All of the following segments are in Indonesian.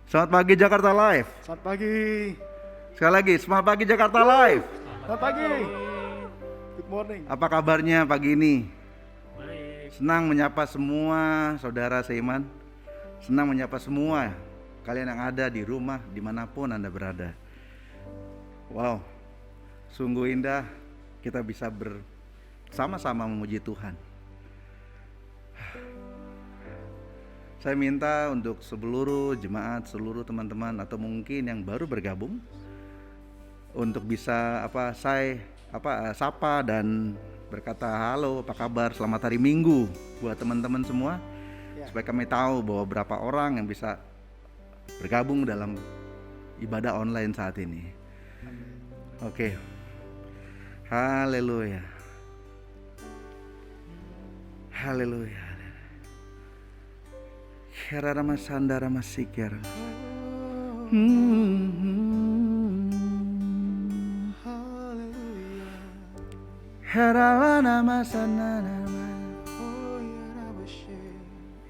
Selamat pagi Jakarta Live. Selamat pagi. Sekali lagi, semangat pagi Jakarta Live. Selamat pagi. Good morning. Apa kabarnya pagi ini? Baik. Senang menyapa semua saudara seiman. Senang menyapa semua kalian yang ada di rumah, dimanapun Anda berada. Wow, sungguh indah kita bisa bersama-sama memuji Tuhan. Saya minta untuk seluruh jemaat, seluruh teman-teman atau mungkin yang baru bergabung untuk bisa sapa dan berkata halo, apa kabar, selamat hari Minggu buat teman-teman semua, supaya kami tahu bahwa berapa orang yang bisa bergabung dalam ibadah online saat ini. Oke. Haleluya. Haleluya. Kerana masandara masikir. Heralana masanana.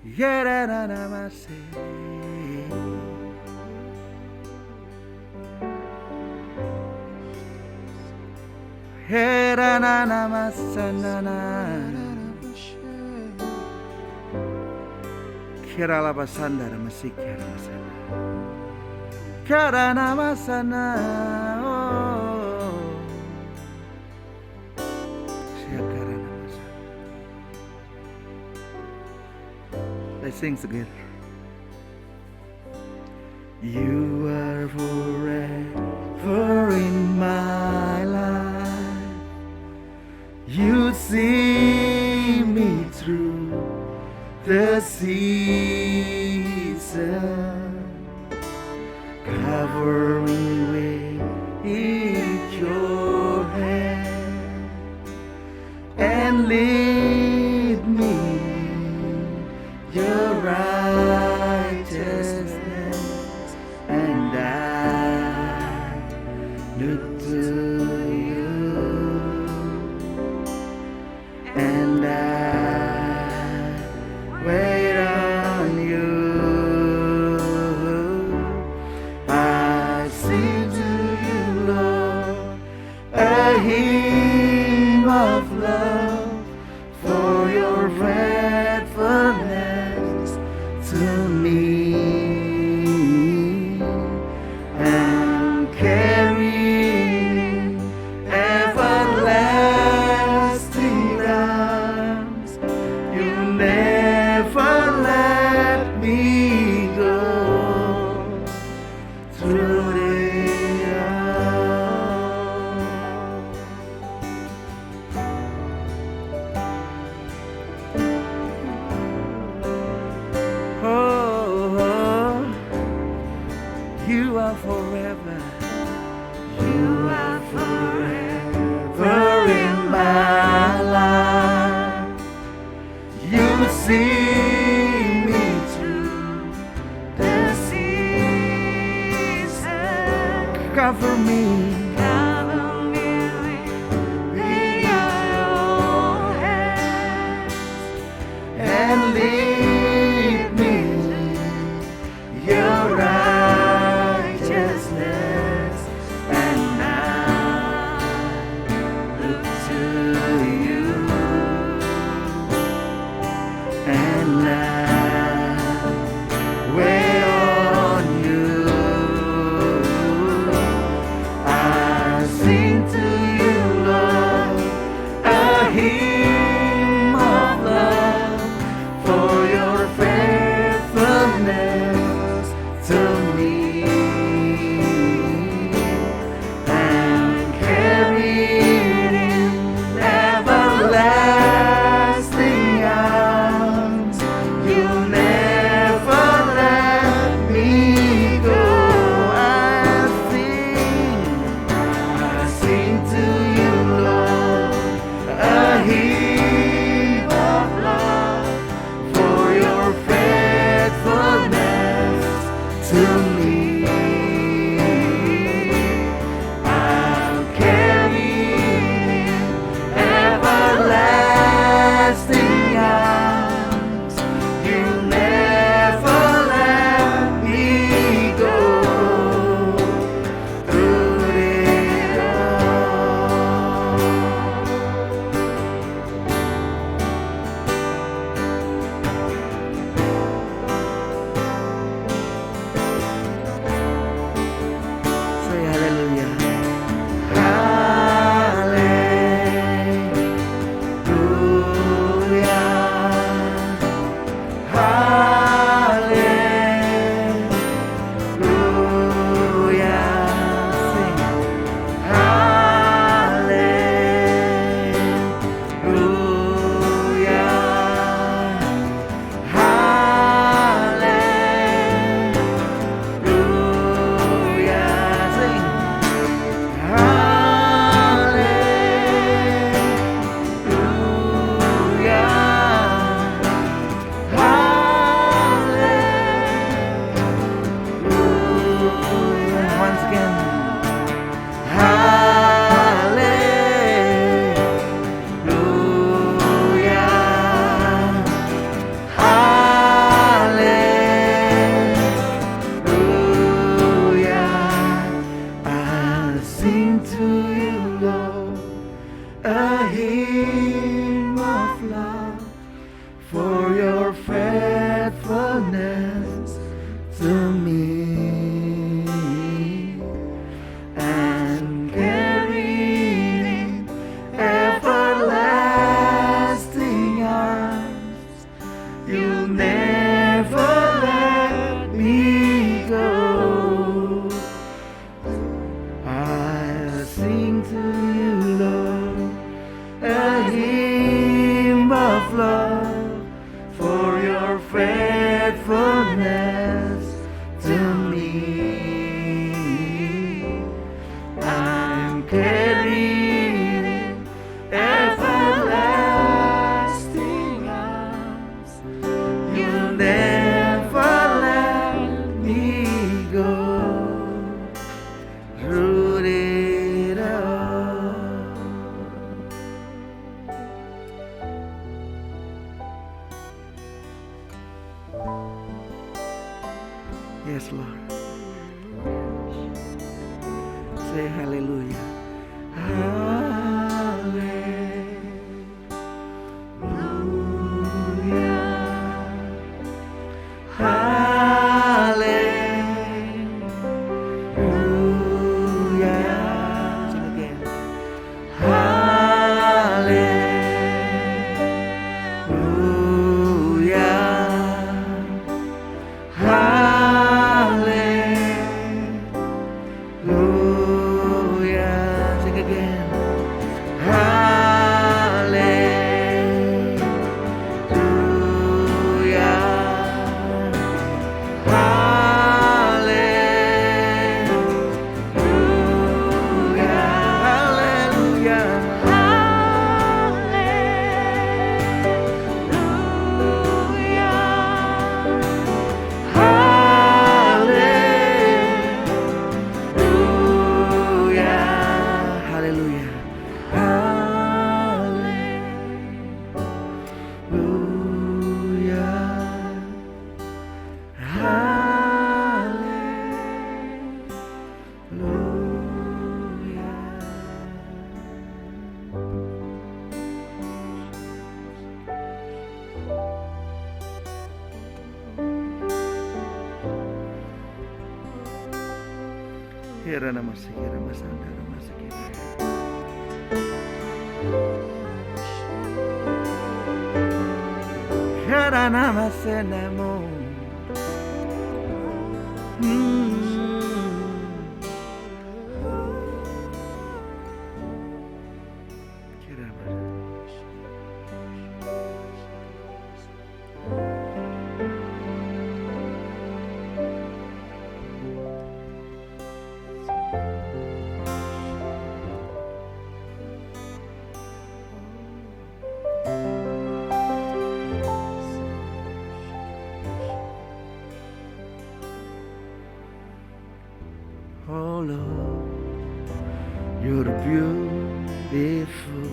Yerana masi. Herana masanana. Kerala basanda masih kerana sana. Kerana masana. Siap kerana masana. Let's sing together. You are forever in my life. You see me through the season, cover me with your hand and lead me your righteousness, and I look to you, and I wait on you. I sing to you, Lord, a hymn of love for your faithfulness to me, and carrying everlasting arms. You never let me go through the oh, you are forever. You are forever in my life. You see me through the season. Cover me with your hands and lead me your righteousness, and I look to you, and I wait on you. I carry everlasting arms. You'll never let me go. Through it all. Yes, Lord. Say hallelujah. Hallelujah. Sing again. Hallelujah. Sing again. Kira nama sekira masanda nama sekira. Kira nama senamo. Kira mana? Oh Lord, you're beautiful.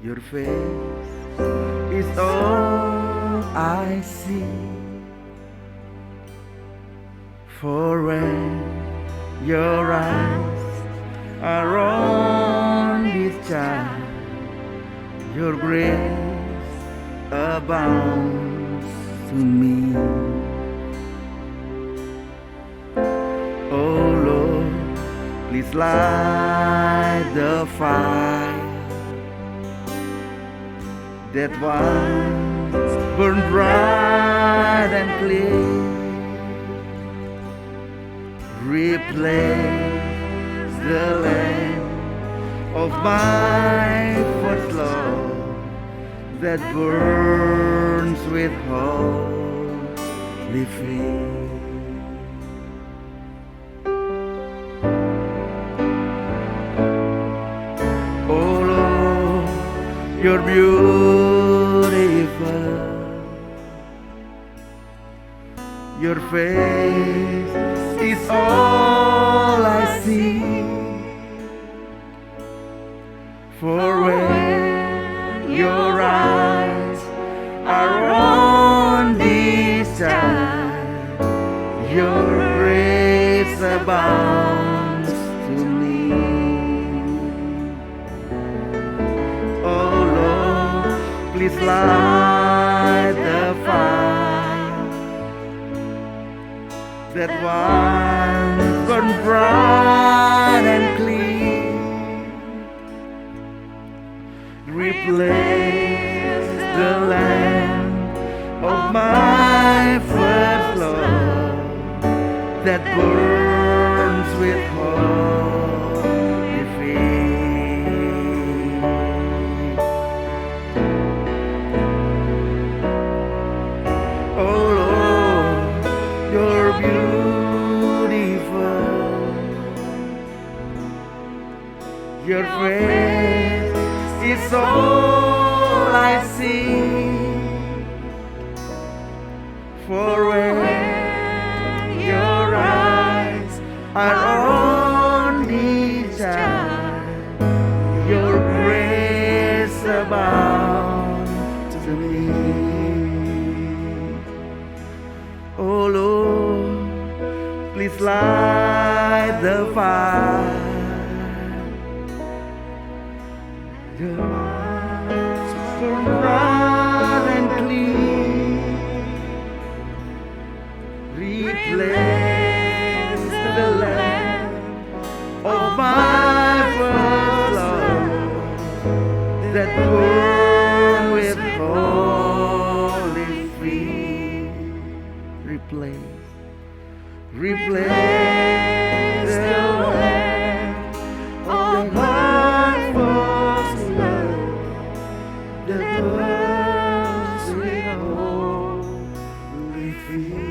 Your face is all I see. For when your eyes are on this child, your grace abounds to me. Oh Lord, please light the fire that once burned bright and clear. Replace the lamp of my first love that burns with holy faith. Oh Lord, you're beautiful. Your face is all I see. For when your eyes are on this child, your grace abounds to me. Oh Lord, please light the fire that once burned bright and clean. Replace the lamp of my first love that burns with holy faith. Oh Lord, you're beautiful. Your face is all I see. For where your eyes are only child, your grace abound to me. Oh Lord, please light the fire. Your eyes burn bright and clean. Replace the lamp of my first love that burn with holy feet. Replace the lamp of my first love that burns with holy feet.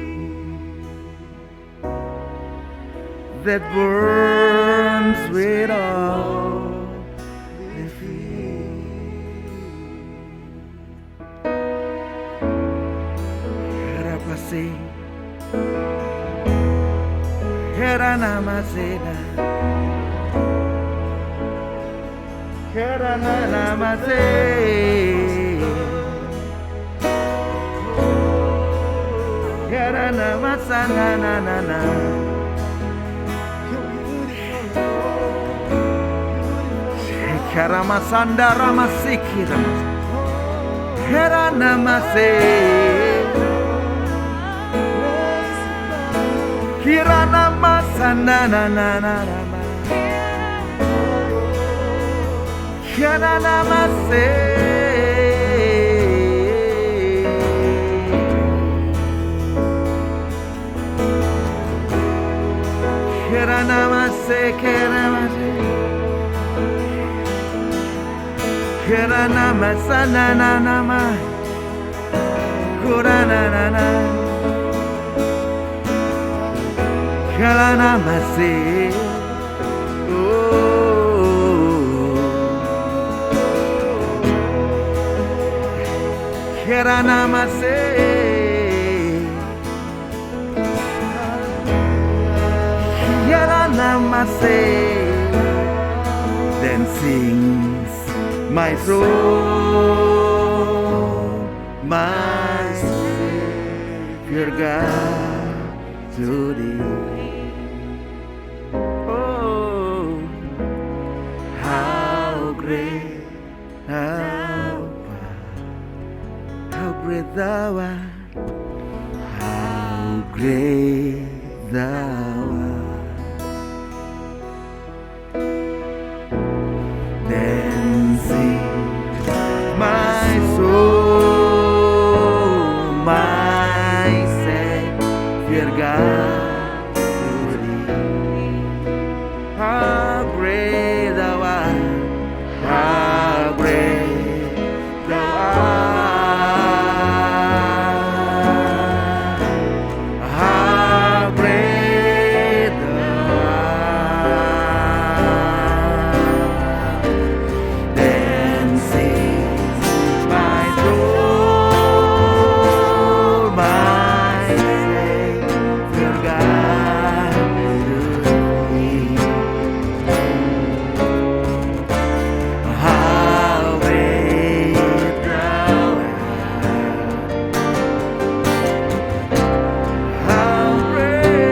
That burns with all the feet. Rapasi, Herana Masena, Herana Namase, Herana Masana na na na. Karamasanda Ramasiki Ramas Heranamase Kiranamasanda na na na rama Kiranamase Kiranamase Kiranamase Kirana masana na na ma, kurana na na, kirana masi, oh, kirana masi, kirana masi, then sings my soul, my Savior God to thee. Oh, how great, how great thou art, how great thou art. Then sing my soul, my Savior God to thee. How great thou art, how great thou art, how great thou art. Then sings my soul, my Savior God to thee. How great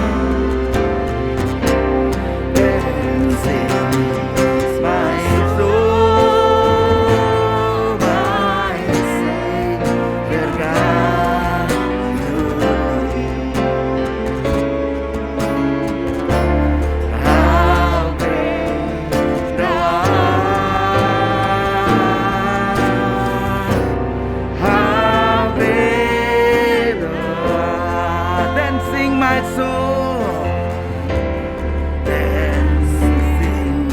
thou art, how great thou art. Then sings my soul, my Savior God to thee. How great thou art, how great thou art. Then sing my soul, then sing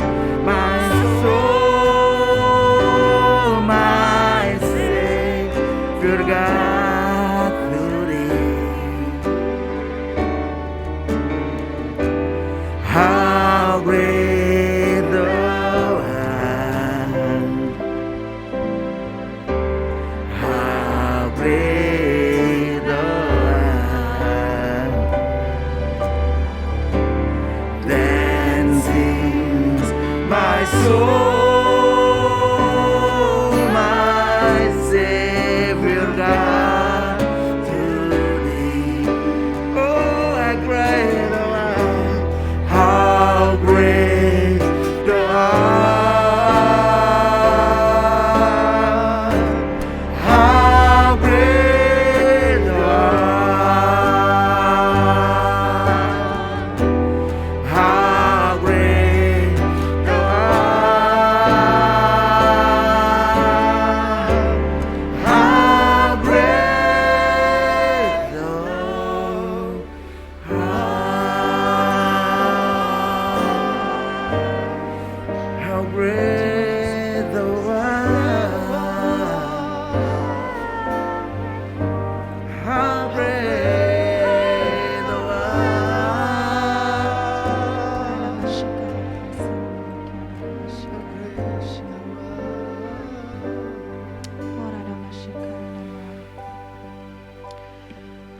my soul, my Savior God to thee. soul, my Savior God, to Thee. Oh, I cried aloud, how great Thou art, how great Thou art, how great Thou art, how great Thou art, how great Thou art, how great Thou art.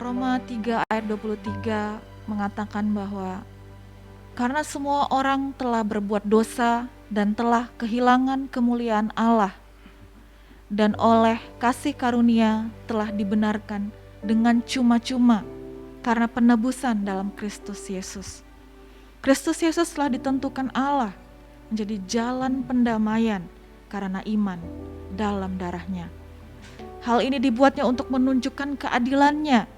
Roma 3 ayat 23 mengatakan bahwa karena semua orang telah berbuat dosa dan telah kehilangan kemuliaan Allah, dan oleh kasih karunia telah dibenarkan dengan cuma-cuma karena penebusan dalam Kristus Yesus. Kristus Yesus telah ditentukan Allah menjadi jalan pendamaian karena iman dalam darah-Nya. Hal ini dibuatnya untuk menunjukkan keadilan-Nya,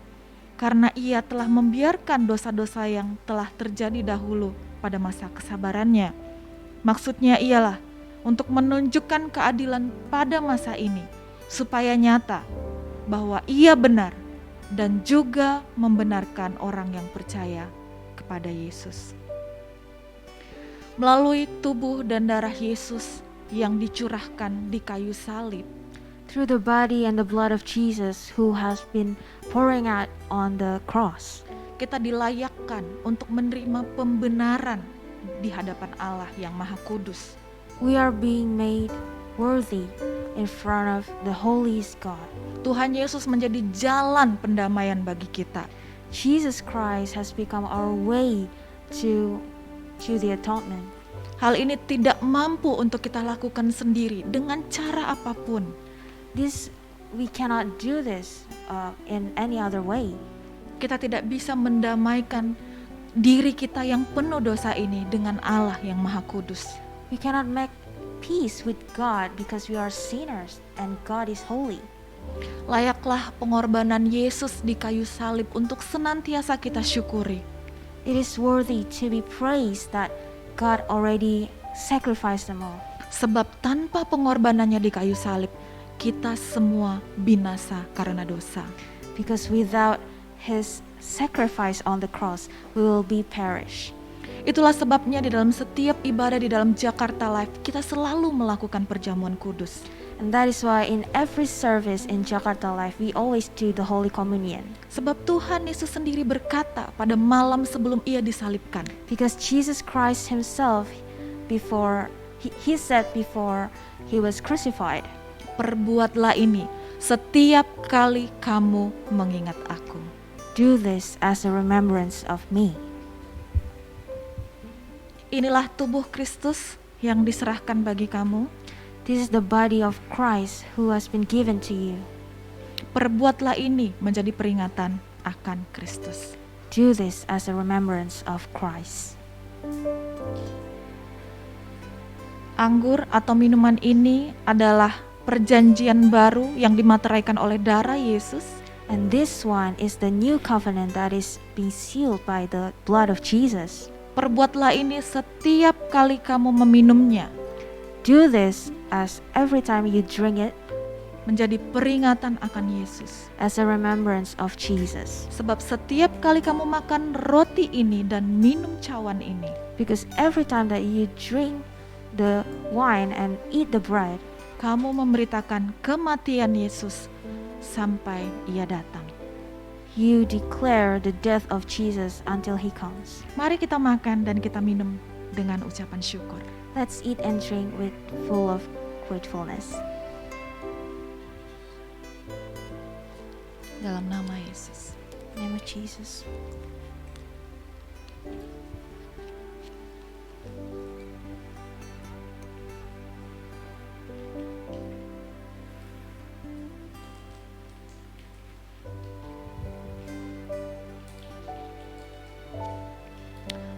karena Ia telah membiarkan dosa-dosa yang telah terjadi dahulu pada masa kesabaran-Nya. Maksudnya ialah untuk menunjukkan keadilan pada masa ini, supaya nyata bahwa Ia benar dan juga membenarkan orang yang percaya kepada Yesus. Melalui tubuh dan darah Yesus yang dicurahkan di kayu salib, through the body and the blood of Jesus who has been pouring out on the cross, kita dilayakkan untuk menerima pembenaran di hadapan Allah yang Maha Kudus. we are being made worthy in front of the Holy God. Tuhan Yesus menjadi jalan pendamaian bagi kita. Jesus Christ has become our way to the atonement. Hal ini tidak mampu untuk kita lakukan sendiri dengan cara apapun. We cannot do this in any other way. Kita tidak bisa mendamaikan diri kita yang penuh dosa ini dengan Allah yang Maha Kudus. We cannot make peace with God because we are sinners and God is holy. Layaklah pengorbanan Yesus di kayu salib untuk senantiasa kita syukuri. It is worthy to be praised that God already sacrificed them all. Sebab tanpa pengorbanannya di kayu salib, kita semua binasa karena dosa. Because without His sacrifice on the cross, we will be perish. Itulah sebabnya di dalam setiap ibadah di dalam Jakarta Live, kita selalu melakukan perjamuan kudus. And that is why in every service in Jakarta Life, we always do the Holy Communion. Sebab Tuhan Yesus sendiri berkata pada malam sebelum Ia disalibkan, Because Jesus Christ Himself, He said before He was crucified, perbuatlah ini setiap kali kamu mengingat aku. do this as a remembrance of me. Inilah tubuh Kristus yang diserahkan bagi kamu. This is the body of Christ who has been given to you. Perbuatlah ini menjadi peringatan akan Kristus. Do this as a remembrance of Christ. Anggur atau minuman ini adalah perjanjian baru yang dimateraikan oleh darah Yesus. And this one is the new covenant that is being sealed by the blood of Jesus. Perbuatlah ini setiap kali kamu meminumnya, Do this as every time you drink it, menjadi peringatan akan Yesus. as a remembrance of Jesus. Sebab setiap kali kamu makan roti ini dan minum cawan ini, Because every time that you drink the wine and eat the bread, kamu memberitakan kematian Yesus sampai Ia datang. you declare the death of Jesus until He comes. Mari kita makan dan kita minum dengan ucapan syukur. Let's eat and drink with full of gratefulness. Dalam nama Yesus. In the name of Jesus.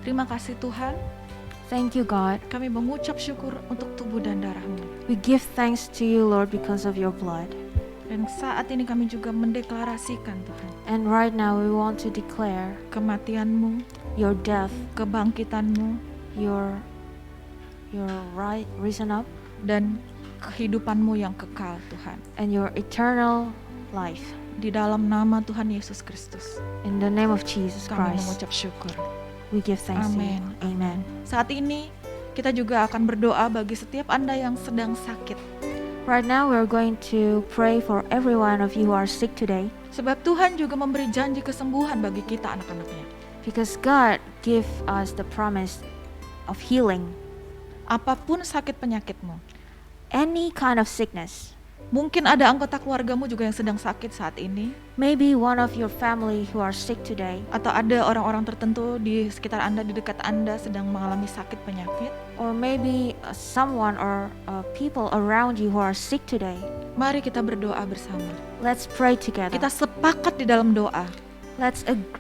Terima kasih Tuhan, Thank you, God. kami mengucap syukur untuk tubuh dan darah-Mu. We give thanks to you, Lord, because of your blood. Dan saat ini kami juga mendeklarasikan Tuhan, And right now we want to declare kematian-Mu, your death, kebangkitan-Mu, your right risen up, dan kehidupan-Mu yang kekal Tuhan. and your eternal life. Di dalam nama Tuhan Yesus Kristus, In the name of Jesus kami Christ, mengucap syukur. we give thanks to you. Amen. Amen. Saat ini kita juga akan berdoa bagi setiap Anda yang sedang sakit. Right now we're going to pray for every one of you who are sick today, Sebab Tuhan juga memberi janji kesembuhan bagi kita anak-anaknya. because God give us the promise of healing. Apapun sakit penyakitmu, Any kind of sickness. mungkin ada anggota keluargamu juga yang sedang sakit saat ini, Maybe one of your family who are sick today, atau ada orang-orang tertentu di sekitar Anda, di dekat Anda sedang mengalami sakit penyakit. or maybe someone or people around you who are sick today. Mari kita berdoa bersama. Let's pray together. Kita sepakat di dalam doa,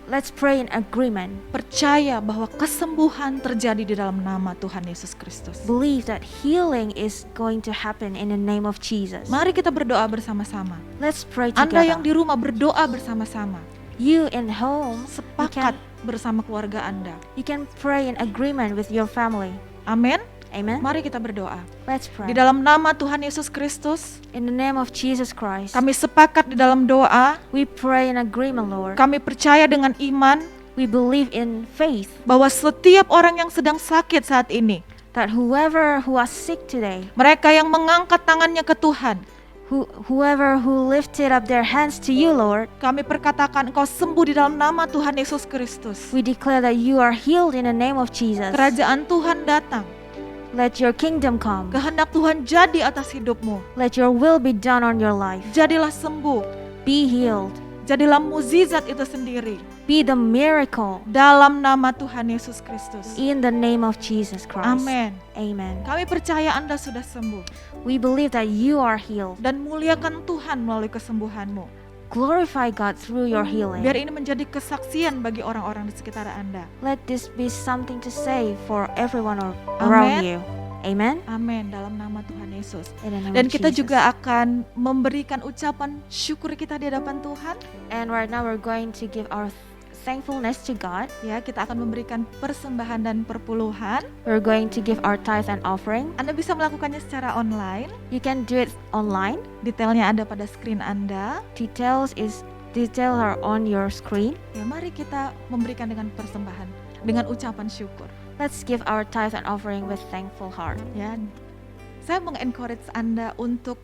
Let's pray in agreement. percaya bahwa kesembuhan terjadi di dalam nama Tuhan Yesus Kristus. Believe that healing is going to happen in the name of Jesus. Mari kita berdoa bersama-sama. Let's pray Anda yang together. di rumah berdoa bersama-sama. You in home, Sepakat bersama keluarga Anda. you can pray in agreement with your family. Amin. Amen. Mari kita berdoa. Let's Di pray. dalam nama Tuhan Yesus Kristus, In the name of Jesus Christ, kami sepakat di dalam doa. we pray in agreement, Lord. Kami percaya dengan iman We believe in faith bahwa setiap orang yang sedang sakit saat ini, that whoever who are sick today, mereka yang mengangkat tangannya ke Tuhan, whoever who lifted up their hands to you, Lord, kami perkatakan Engkau sembuh di dalam nama Tuhan Yesus Kristus. we declare that you are healed in the name of Jesus. Kerajaan Tuhan datang. Let your kingdom come. Kehendak Tuhan jadi atas hidupmu. Let your will be done on your life. Jadilah sembuh. Be healed. Jadilah mukjizat itu sendiri. Be the miracle Dalam nama Tuhan Yesus Kristus. in the name of Jesus Christ. Amin. Amen. Kami percaya Anda sudah sembuh. We believe that you are healed. Dan muliakan Tuhan melalui kesembuhanmu. Glorify God through your healing. Biar ini menjadi kesaksian bagi orang-orang di sekitar Anda. Let this be something to say for everyone Amen. around you. Amen. Amin. Dalam nama Tuhan Yesus. In the name Dan of kita Jesus. juga akan memberikan ucapan syukur kita di hadapan Tuhan. And right now we're going to give our thankfulness to God. Ya, kita akan memberikan persembahan dan perpuluhan. We're going to give our tithe and offering. Anda bisa melakukannya secara online. You can do it online. Detailnya ada pada screen Anda. Details are on your screen. Ya, mari kita memberikan dengan persembahan, dengan ucapan syukur. Let's give our tithe and offering with thankful heart. Ya, saya mengencourage Anda untuk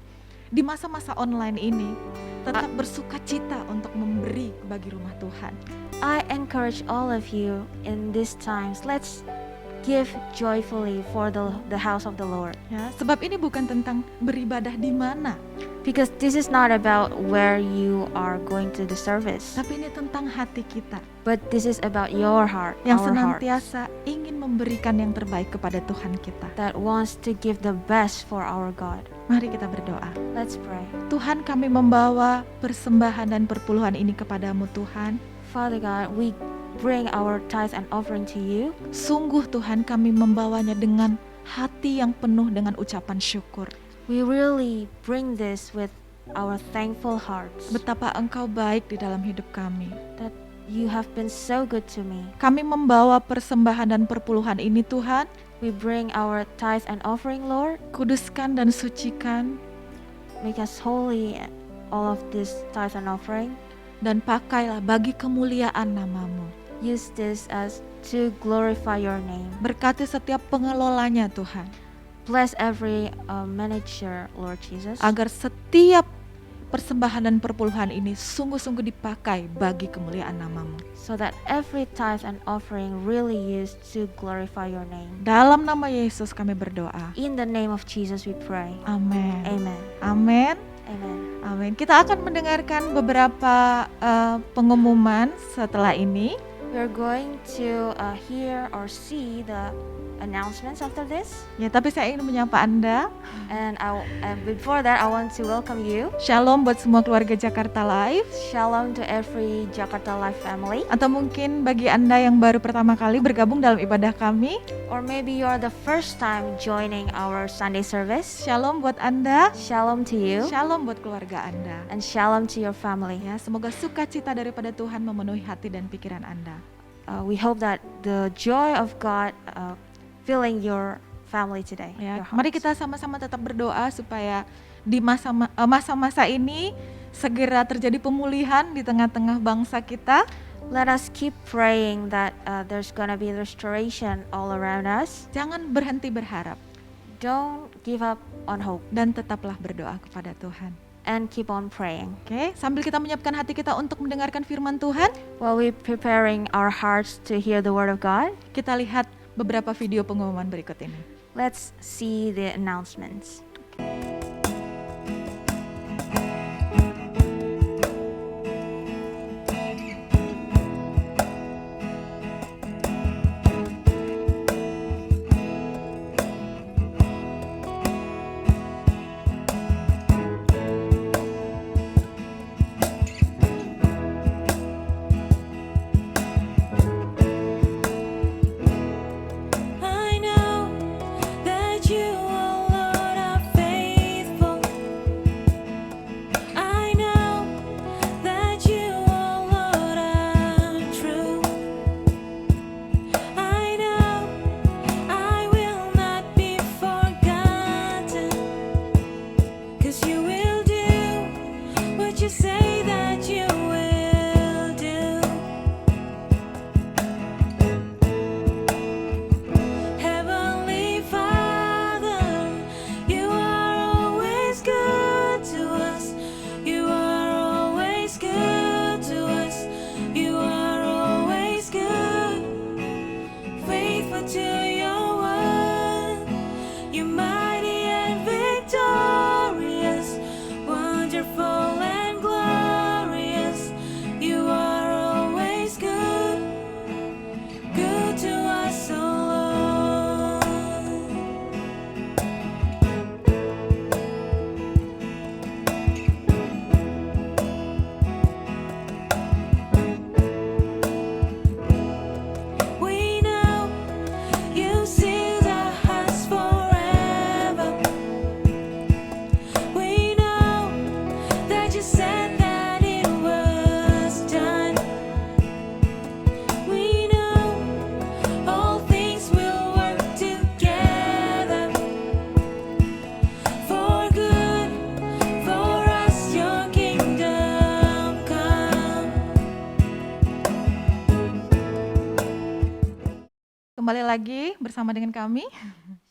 di masa-masa online ini tetap bersuka cita untuk memberi bagi rumah Tuhan. I encourage all of you in these times, let's give joyfully for the house of the Lord. Ya, sebab ini bukan tentang beribadah di mana, Because this is not about where you are going to the service, tapi ini tentang hati kita but this is about your heart, yang our heart, senantiasa ingin memberikan yang terbaik kepada Tuhan kita. that wants to give the best for our God. Mari kita berdoa. Let's pray. Tuhan, kami membawa persembahan dan perpuluhan ini kepadamu Tuhan. Father God, we bring our tithe and offering to you. Sungguh Tuhan, kami membawanya dengan hati yang penuh dengan ucapan syukur. We really bring this with our thankful hearts, Betapa Engkau baik di dalam hidup kami. that you have been so good to me. Kami membawa persembahan dan perpuluhan ini Tuhan. We bring our tithe and offering, Lord. Kuduskan dan sucikan Make us holy, all of this tithe and offering. dan pakailah bagi kemuliaan namamu. Use this as to glorify your name. Berkati setiap pengelolanya Tuhan, Bless every manager, Lord Jesus, agar setiap persembahan dan perpuluhan ini sungguh-sungguh dipakai bagi kemuliaan namamu. so that every tithe and offering really used to glorify your name. Dalam nama Yesus kami berdoa. In the name of Jesus we pray. Amin. Amen. Amin. Amen. Amin. Kita akan mendengarkan beberapa pengumuman setelah ini. We are going to hear or see the announcements after this. Ya, tapi saya ingin menyapa Anda. And before that, I want to welcome you. Shalom buat semua keluarga Jakarta Live. Shalom to every Jakarta Life family. Atau mungkin bagi Anda yang baru pertama kali bergabung dalam ibadah kami, Or maybe you are the first time joining our Sunday service. shalom buat Anda. Shalom to you. Shalom buat keluarga Anda. And shalom to your family. Ya, semoga sukacita daripada Tuhan memenuhi hati dan pikiran Anda. We hope that the joy of God filling your family today. Ya, your mari hearts. kita sama-sama tetap berdoa supaya di masa-masa ini segera terjadi pemulihan di tengah-tengah bangsa kita. Let us keep praying that there's gonna be restoration all around us. Jangan berhenti berharap Don't give up on hope dan tetaplah berdoa kepada Tuhan. and keep on praying. Oke, sambil kita menyiapkan hati kita untuk mendengarkan firman Tuhan, While we're preparing our hearts to hear the word of God, kita lihat beberapa video pengumuman berikut ini. let's see the announcements. I know that you, oh Lord, are faithful. I know that you, oh Lord, are true. I know I will not be forgotten, 'cause you will do what you say that you will do. Heavenly Father, you are always good to us. You are always good to us. You are always good, faithful to your word. You're mighty and victorious, wonderful and glorious. You are always good, good to us, oh Lord. We know you sealed our hearts forever. We know that you said that it was done. We know all things will work together for good, for us, your kingdom come. Kembali lagi bersama dengan kami.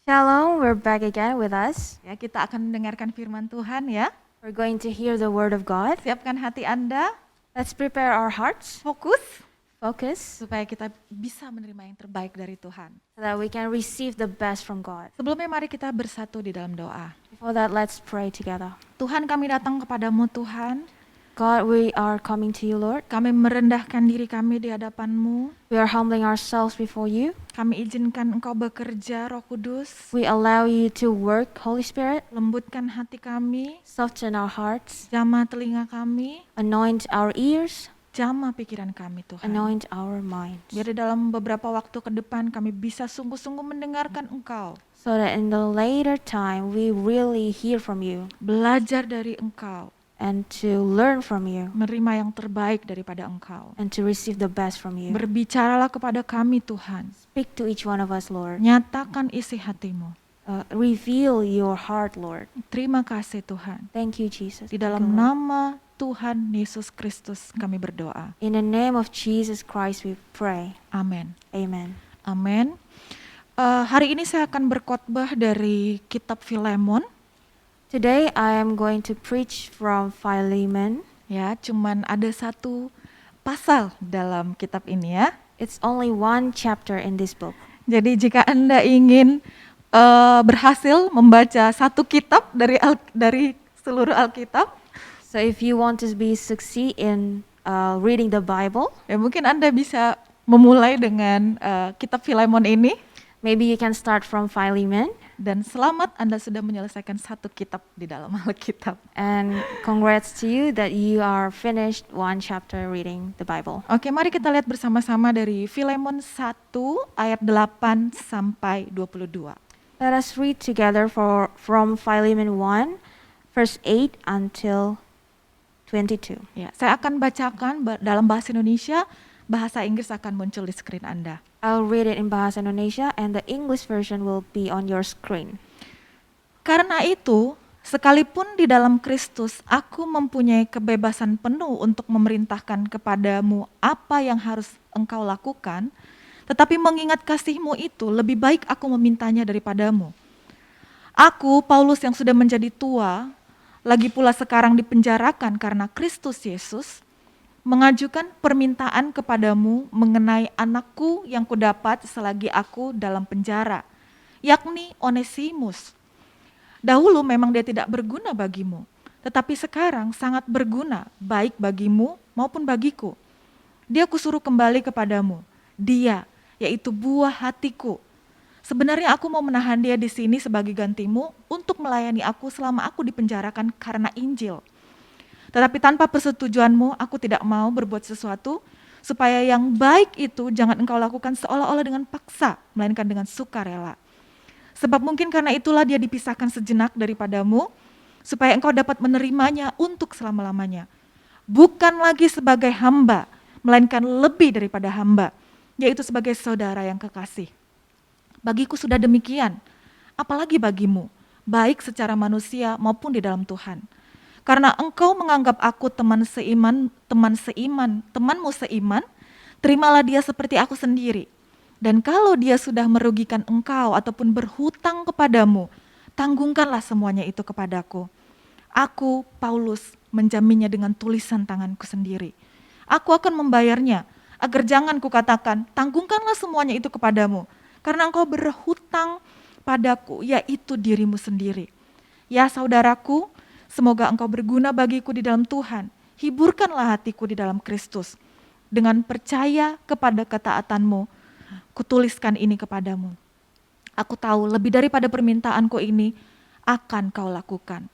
Shalom, we're back again with us. Ya, kita akan mendengarkan firman Tuhan ya. We're going to hear the word of God. Siapkan hati Anda, Let's prepare our hearts, fokus focus, supaya kita bisa menerima yang terbaik dari Tuhan. so that we can receive the best from God. Sebelumnya mari kita bersatu di dalam doa. Before that, let's pray together. Tuhan, kami datang kepadamu Tuhan. God, we are coming to you, Lord. Kami merendahkan diri kami di hadapan-Mu. We are humbling ourselves before you. Kami izinkan Engkau bekerja, Roh Kudus. We allow you to work, Holy Spirit. Lembutkan hati kami, Soften our hearts. jamah telinga kami, Anoint our ears. jamah pikiran kami Tuhan. Anoint our minds. Biar di dalam beberapa waktu ke depan kami bisa sungguh-sungguh mendengarkan Engkau. So that in the later time, we really hear from you Belajar dari Engkau, and to learn from you menerima yang terbaik daripada Engkau. and to receive the best from you. Berbicaralah kepada kami Tuhan. Speak to each one of us, Lord. Nyatakan isi hatimu. Reveal your heart, Lord. Terima kasih Tuhan. Thank you, Jesus. Di Thank dalam you, Lord. nama Tuhan Yesus Kristus kami berdoa. In the name of Jesus Christ we pray. Amin. Amen. Amin. Hari ini saya akan berkhotbah dari kitab Filemon. Today I am going to preach from Philemon. Ya, cuman ada satu pasal dalam kitab ini ya. It's only one chapter in this book. Jadi jika Anda ingin berhasil membaca satu kitab dari seluruh Alkitab, So if you want to be succeed in reading the Bible, ya mungkin Anda bisa memulai dengan kitab Filemon ini. Maybe you can start from Philemon. Dan selamat Anda sudah menyelesaikan satu kitab di dalam Alkitab. And congrats to you that you are finished one chapter reading the Bible. Oke, mari kita lihat bersama-sama dari Filemon 1 ayat 8 sampai 22. Let us read together from Philemon 1, verse 8 until 22. Ya, saya akan bacakan dalam bahasa Indonesia, bahasa Inggris akan muncul di screen Anda. I'll read it in Bahasa Indonesia and the English version will be on your screen. Karena itu, sekalipun di dalam Kristus aku mempunyai kebebasan penuh untuk memerintahkan kepadamu apa yang harus engkau lakukan, tetapi mengingat kasih-Mu itu lebih baik aku memintanya daripadamu. Aku, Paulus yang sudah menjadi tua, lagi pula sekarang dipenjarakan karena Kristus Yesus, mengajukan permintaan kepadamu mengenai anakku yang kudapat selagi aku dalam penjara, yakni Onesimus. Dahulu memang dia tidak berguna bagimu, tetapi sekarang sangat berguna baik bagimu maupun bagiku. Dia kusuruh kembali kepadamu, dia, yaitu buah hatiku. Sebenarnya aku mau menahan dia di sini sebagai gantimu untuk melayani aku selama aku dipenjarakan karena Injil. Tetapi tanpa persetujuanmu, aku tidak mau berbuat sesuatu supaya yang baik itu jangan engkau lakukan seolah-olah dengan paksa, melainkan dengan sukarela. Sebab mungkin karena itulah dia dipisahkan sejenak daripadamu, supaya engkau dapat menerimanya untuk selama-lamanya. Bukan lagi sebagai hamba, melainkan lebih daripada hamba, yaitu sebagai saudara yang kekasih. Bagiku sudah demikian, apalagi bagimu, baik secara manusia maupun di dalam Tuhan. Karena engkau menganggap aku temanmu seiman, terimalah dia seperti aku sendiri. Dan kalau dia sudah merugikan engkau ataupun berhutang kepadamu, tanggungkanlah semuanya itu kepadaku. Aku, Paulus, menjaminnya dengan tulisan tanganku sendiri. Aku akan membayarnya, agar jangan kukatakan, tanggungkanlah semuanya itu kepadamu, karena engkau berhutang padaku, yaitu dirimu sendiri. Ya saudaraku, semoga engkau berguna bagiku di dalam Tuhan. Hiburkanlah hatiku di dalam Kristus. Dengan percaya kepada ketaatanmu, kutuliskan ini kepadamu. Aku tahu lebih daripada permintaanku ini akan kau lakukan.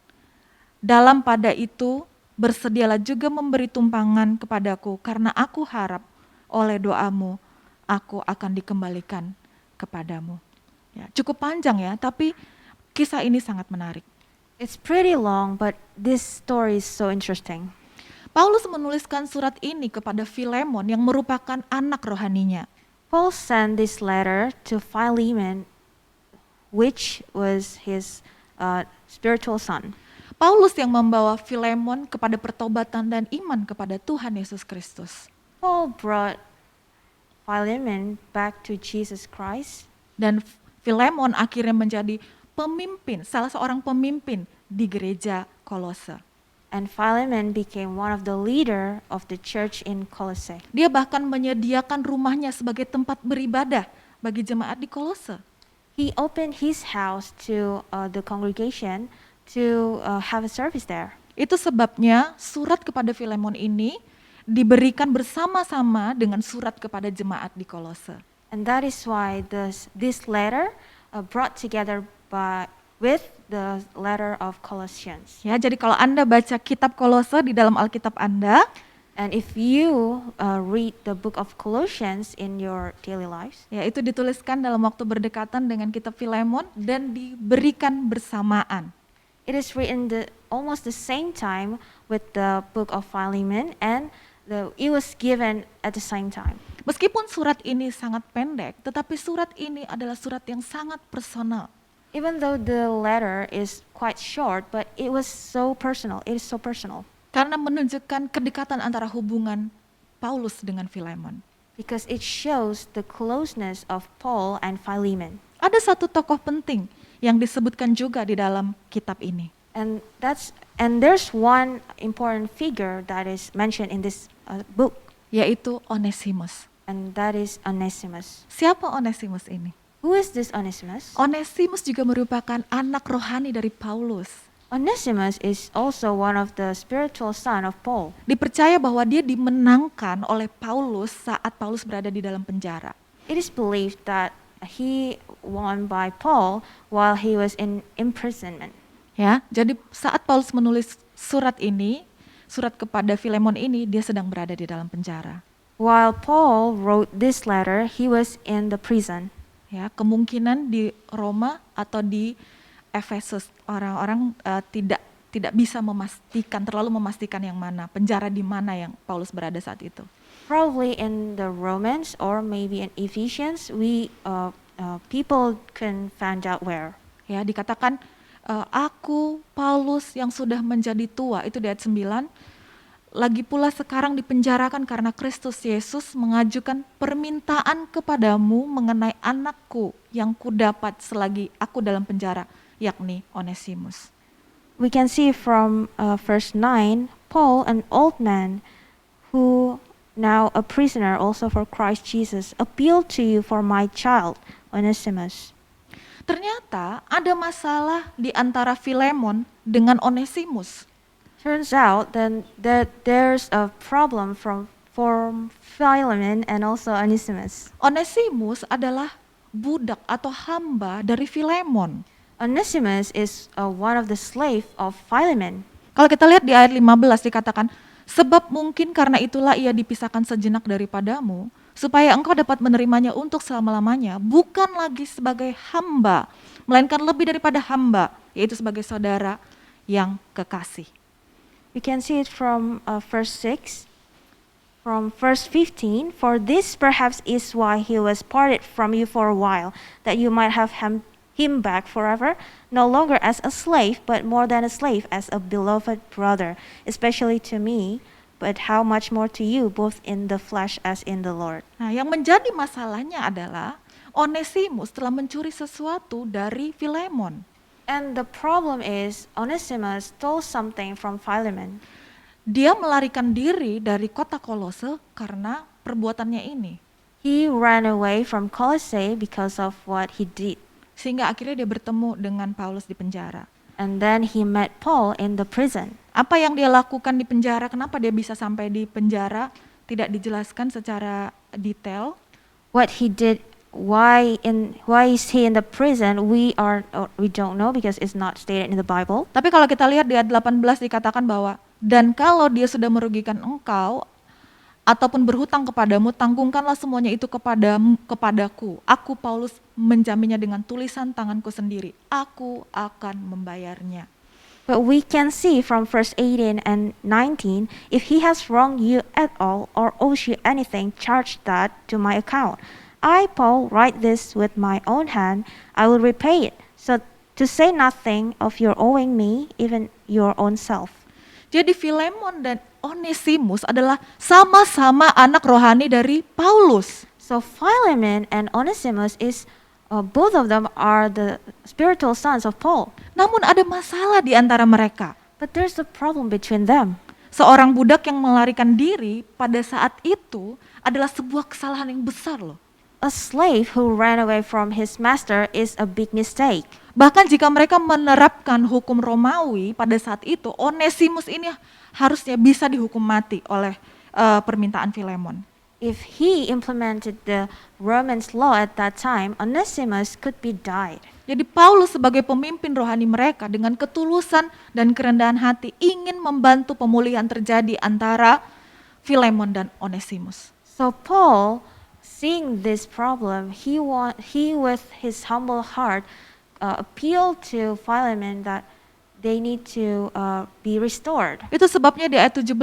Dalam pada itu, bersedialah juga memberi tumpangan kepadaku, karena aku harap oleh doamu, aku akan dikembalikan kepadamu. Ya, cukup panjang ya, tapi kisah ini sangat menarik. It's pretty long, but this story is so interesting. Paulus menuliskan surat ini kepada Filemon yang merupakan anak rohaninya. Paul sent this letter to Philemon, which was his spiritual son. Paulus yang membawa Filemon kepada pertobatan dan iman kepada Tuhan Yesus Kristus. Paul brought Philemon back to Jesus Christ. Dan Filemon akhirnya menjadi pemimpin, salah seorang pemimpin di gereja Kolose. And Philemon became one of the leader of the church in Colossae. Dia bahkan menyediakan rumahnya sebagai tempat beribadah bagi jemaat di Kolose. He opened his house to the congregation to have a service there. Itu sebabnya surat kepada Filemon ini diberikan bersama-sama dengan surat kepada jemaat di Kolose. And that is why this letter brought together with the letter of Colossians. Ya, jadi kalau Anda baca kitab Kolose di dalam Alkitab Anda, And if you read the book of Colossians in your daily lives, ya itu dituliskan dalam waktu berdekatan dengan kitab Filemon dan diberikan bersamaan. it is written almost the same time with the book of Philemon, and it was given at the same time. Meskipun surat ini sangat pendek, tetapi surat ini adalah surat yang sangat personal. Even though the letter is quite short, but it was so personal. It is so personal. Karena menunjukkan kedekatan antara hubungan Paulus dengan Filemon. Because it shows the closeness of Paul and Philemon. Ada satu tokoh penting yang disebutkan juga di dalam kitab ini. And there's one important figure that is mentioned in this book, Yaitu Onesimus. and that is Onesimus. Siapa Onesimus ini? Who is this Onesimus? Onesimus juga merupakan anak rohani dari Paulus. Onesimus is also one of the spiritual son of Paul. Dipercaya bahwa dia dimenangkan oleh Paulus saat Paulus berada di dalam penjara. It is believed that he won by Paul while he was in imprisonment. Ya, jadi saat Paulus menulis surat ini, surat kepada Filemon ini, dia sedang berada di dalam penjara. While Paul wrote this letter, he was in the prison. Ya, kemungkinan di Roma atau di Efesus orang-orang tidak bisa terlalu memastikan yang mana, penjara di mana yang Paulus berada saat itu. Probably in the Romans or maybe in Ephesians, people can find out where. Ya, dikatakan aku Paulus yang sudah menjadi tua, itu di ayat 9. Lagi pula sekarang dipenjarakan karena Kristus Yesus mengajukan permintaan kepadamu mengenai anakku yang kudapat selagi aku dalam penjara, yakni Onesimus. We can see from verse 9, Paul, an old man who now a prisoner also for Christ Jesus, appealed to you for my child, Onesimus. Ternyata ada masalah di antara Filemon dengan Onesimus. Turns out then that there's a problem from Philemon and also Onesimus. Onesimus adalah budak atau hamba dari Filemon. Onesimus is one of the slave of Philemon. Kalau kita lihat di ayat 15 dikatakan, sebab mungkin karena itulah ia dipisahkan sejenak daripadamu, supaya engkau dapat menerimanya untuk selama-lamanya, bukan lagi sebagai hamba, melainkan lebih daripada hamba, yaitu sebagai saudara yang kekasih. We can see it from verse 6, from verse 15, for this perhaps is why he was parted from you for a while, that you might have him back forever, no longer as a slave, but more than a slave, as a beloved brother, especially to me, but how much more to you, both in the flesh as in the Lord. Nah, yang menjadi masalahnya adalah Onesimus telah mencuri sesuatu dari Filemon. And the problem is Onesimus stole something from Philemon. Dia melarikan diri dari kota Kolose karena perbuatannya ini. He ran away from Colossae because of what he did. Sehingga akhirnya dia bertemu dengan Paulus di penjara. And then he met Paul in the prison. Apa yang dia lakukan di penjara, kenapa dia bisa sampai di penjara, tidak dijelaskan secara detail. What he did, why is he in the prison, we don't know because it's not stated in the Bible. Tapi kalau kita lihat di ayat 18 dikatakan bahwa, dan kalau dia sudah merugikan engkau, ataupun berhutang kepadamu, tanggungkanlah semuanya itu kepadaku. Aku Paulus menjaminnya dengan tulisan tanganku sendiri. Aku akan membayarnya. But we can see from verse 18 and 19, if he has wronged you at all or owes you anything, charge that to my account. I, Paul, write this with my own hand. I will repay it. So to say nothing of your owing me, even your own self. Jadi Filemon dan Onesimus adalah sama-sama anak rohani dari Paulus. So Philemon and Onesimus both of them are the spiritual sons of Paul. Namun ada masalah di antara mereka. But there's a problem between them. Seorang budak yang melarikan diri pada saat itu adalah sebuah kesalahan yang besar loh. A slave who ran away from his master is a big mistake. Bahkan jika mereka menerapkan hukum Romawi pada saat itu, Onesimus ini harusnya bisa dihukum mati oleh permintaan Filemon. If he implemented the Romans law at that time, Onesimus could be died. Jadi Paulus sebagai pemimpin rohani mereka dengan ketulusan dan kerendahan hati ingin membantu pemulihan terjadi antara Filemon dan Onesimus. So Paul, seeing this problem, he with his humble heart appealed to Philemon that they need to be restored. Itu sebabnya di ayat 17,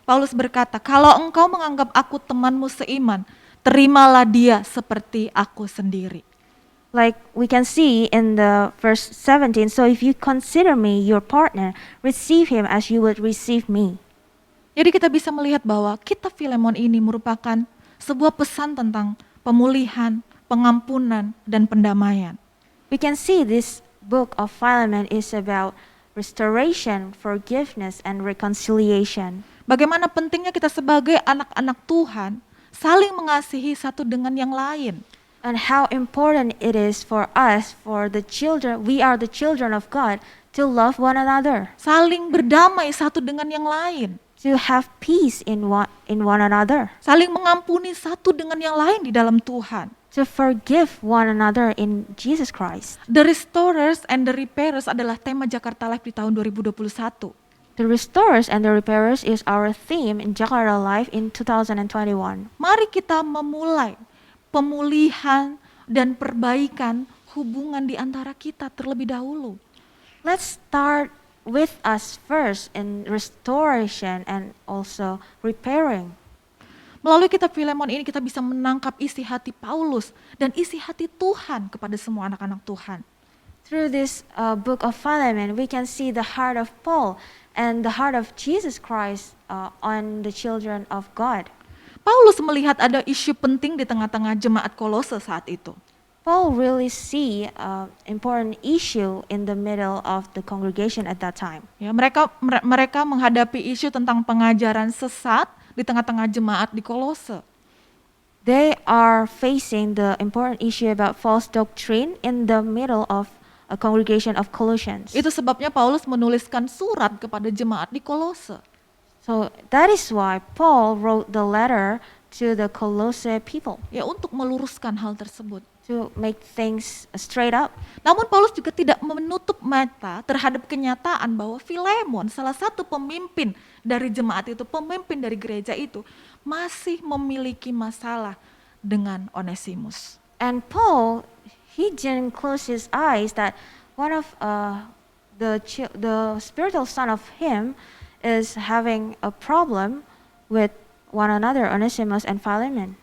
Paulus berkata, kalau engkau menganggap aku temanmu seiman, terimalah dia seperti aku sendiri. Like we can see in the verse 17, so if you consider me your partner, receive him as you would receive me. Jadi kita bisa melihat bahwa kitab Filemon ini merupakan sebuah pesan tentang pemulihan, pengampunan, dan pendamaian. We can see this book of Philemon is about restoration, forgiveness, and reconciliation. Bagaimana pentingnya kita sebagai anak-anak Tuhan saling mengasihi satu dengan yang lain. and how important it is for us, we are the children of God, to love one another, saling berdamai satu dengan yang lain, to have peace in one another, saling mengampuni satu dengan yang lain di dalam Tuhan. to forgive one another in Jesus Christ. The Restorers and the Repairers adalah tema Jakarta Live di tahun 2021. The restorers and the repairers is our theme in Jakarta Life in 2021. Mari kita memulai pemulihan dan perbaikan hubungan di antara kita terlebih dahulu. Let's start with us first in restoration and also repairing. Melalui kitab Filemon ini kita bisa menangkap isi hati Paulus dan isi hati Tuhan kepada semua anak-anak Tuhan. Through this book of Philemon, we can see the heart of Paul and the heart of Jesus Christ on the children of God. Paulus melihat ada isu penting di tengah-tengah jemaat Kolose saat itu. Paul really see important issue in the middle of the congregation at that time. Ya, mereka menghadapi isu tentang pengajaran sesat di tengah-tengah jemaat di Kolose. They are facing the important issue about false doctrine in the middle of a congregation of Colossians. Itu sebabnya Paulus menuliskan surat kepada jemaat di Kolose. So that is why Paul wrote the letter to the Colossae people Ya, untuk meluruskan hal tersebut. to make things straight up. Namun Paulus juga tidak menutup mata terhadap kenyataan bahwa Filemon, salah satu pemimpin dari jemaat itu, pemimpin dari gereja itu, masih memiliki masalah dengan Onesimus. And Paul, he didn't close his eyes that one of the spiritual son of him is having a problem with one another, Onesimus and Philemon.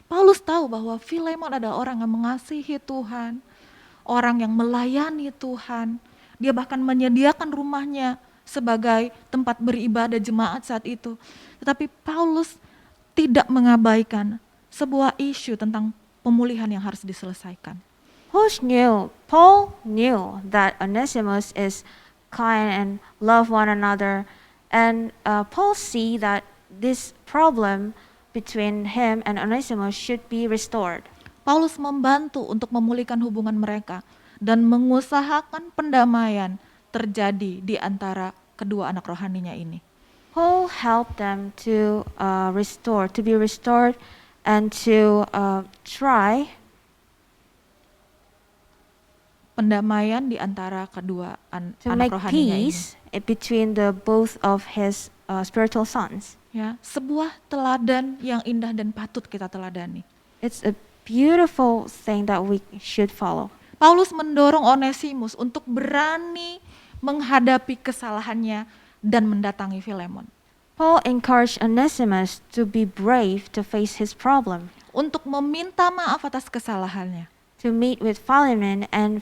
Paulus tahu bahwa Filemon adalah orang yang mengasihi Tuhan, orang yang melayani Tuhan. Dia bahkan menyediakan rumahnya sebagai tempat beribadah jemaat saat itu. Tetapi Paulus tidak mengabaikan sebuah isu tentang pemulihan yang harus diselesaikan. Paul knew that Onesimus is kind and love one another, and Paul see that this problem between him and Onesimus should be restored. Paulus membantu untuk memulihkan hubungan mereka dan mengusahakan pendamaian terjadi di antara kedua anak rohaninya ini. Paul helped them to be restored, and to try Pendamaian di antara kedua to anak make rohaninya ini. peace between the both of his spiritual sons. Ya, sebuah teladan yang indah dan patut kita teladani. It's a beautiful thing that we should follow. Paulus mendorong Onesimus untuk berani menghadapi kesalahannya dan mendatangi Filemon. Paul encouraged Onesimus to be brave to face his problem, Untuk meminta maaf atas kesalahannya. to meet with Philemon and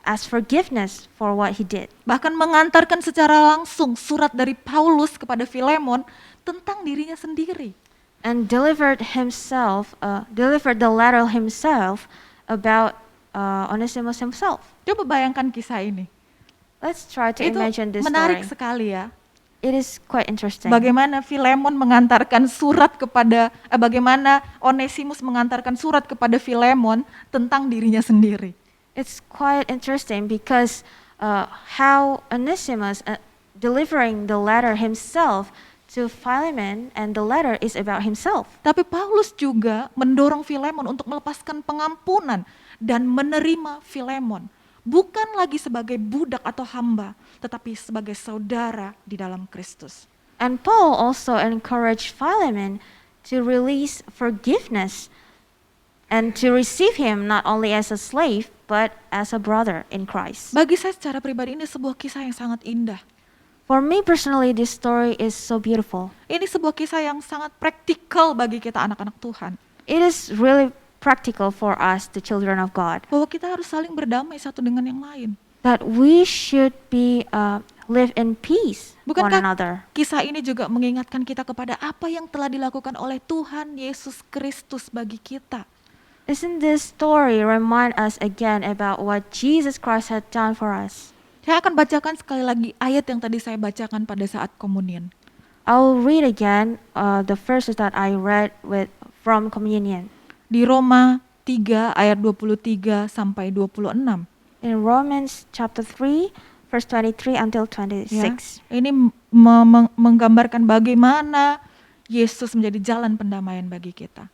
ask forgiveness for what he did. Bahkan mengantarkan secara langsung surat dari Paulus kepada Filemon tentang dirinya sendiri. And delivered the letter himself about Onesimus himself. Coba bayangkan kisah ini. Let's try to Itu imagine this menarik story. sekali ya. It is quite interesting. Bagaimana Filemon mengantarkan surat bagaimana Onesimus mengantarkan surat kepada Filemon tentang dirinya sendiri. It's quite interesting because how Onesimus delivering the letter himself to Philemon, and the letter is about himself. Tapi Paulus juga mendorong Filemon untuk melepaskan pengampunan dan menerima Filemon. Bukan lagi sebagai budak atau hamba, tetapi sebagai saudara di dalam Kristus. And Paul also encouraged Philemon to release forgiveness and to receive him not only as a slave but as a brother in Christ. Bagi saya secara pribadi ini sebuah kisah yang sangat indah. For me personally, this story is so beautiful. Ini sebuah kisah yang sangat praktikal bagi kita anak-anak Tuhan. It is really practical for us, the children of God, Bahwa kita harus saling berdamai satu dengan yang lain. that we should be live in peace one Bukankah another. kisah ini juga mengingatkan kita kepada apa yang telah dilakukan oleh Tuhan Yesus Kristus bagi kita? Isn't this story remind us again about what Jesus Christ had done for us? Saya akan bacakan sekali lagi ayat yang tadi saya bacakan pada saat komunion. I'll read again the verses that I read from communion. Di Roma 3 ayat 23 sampai 26. In Romans chapter 3, verse 23 until Ya. 26. Ini menggambarkan bagaimana Yesus menjadi jalan pendamaian bagi kita.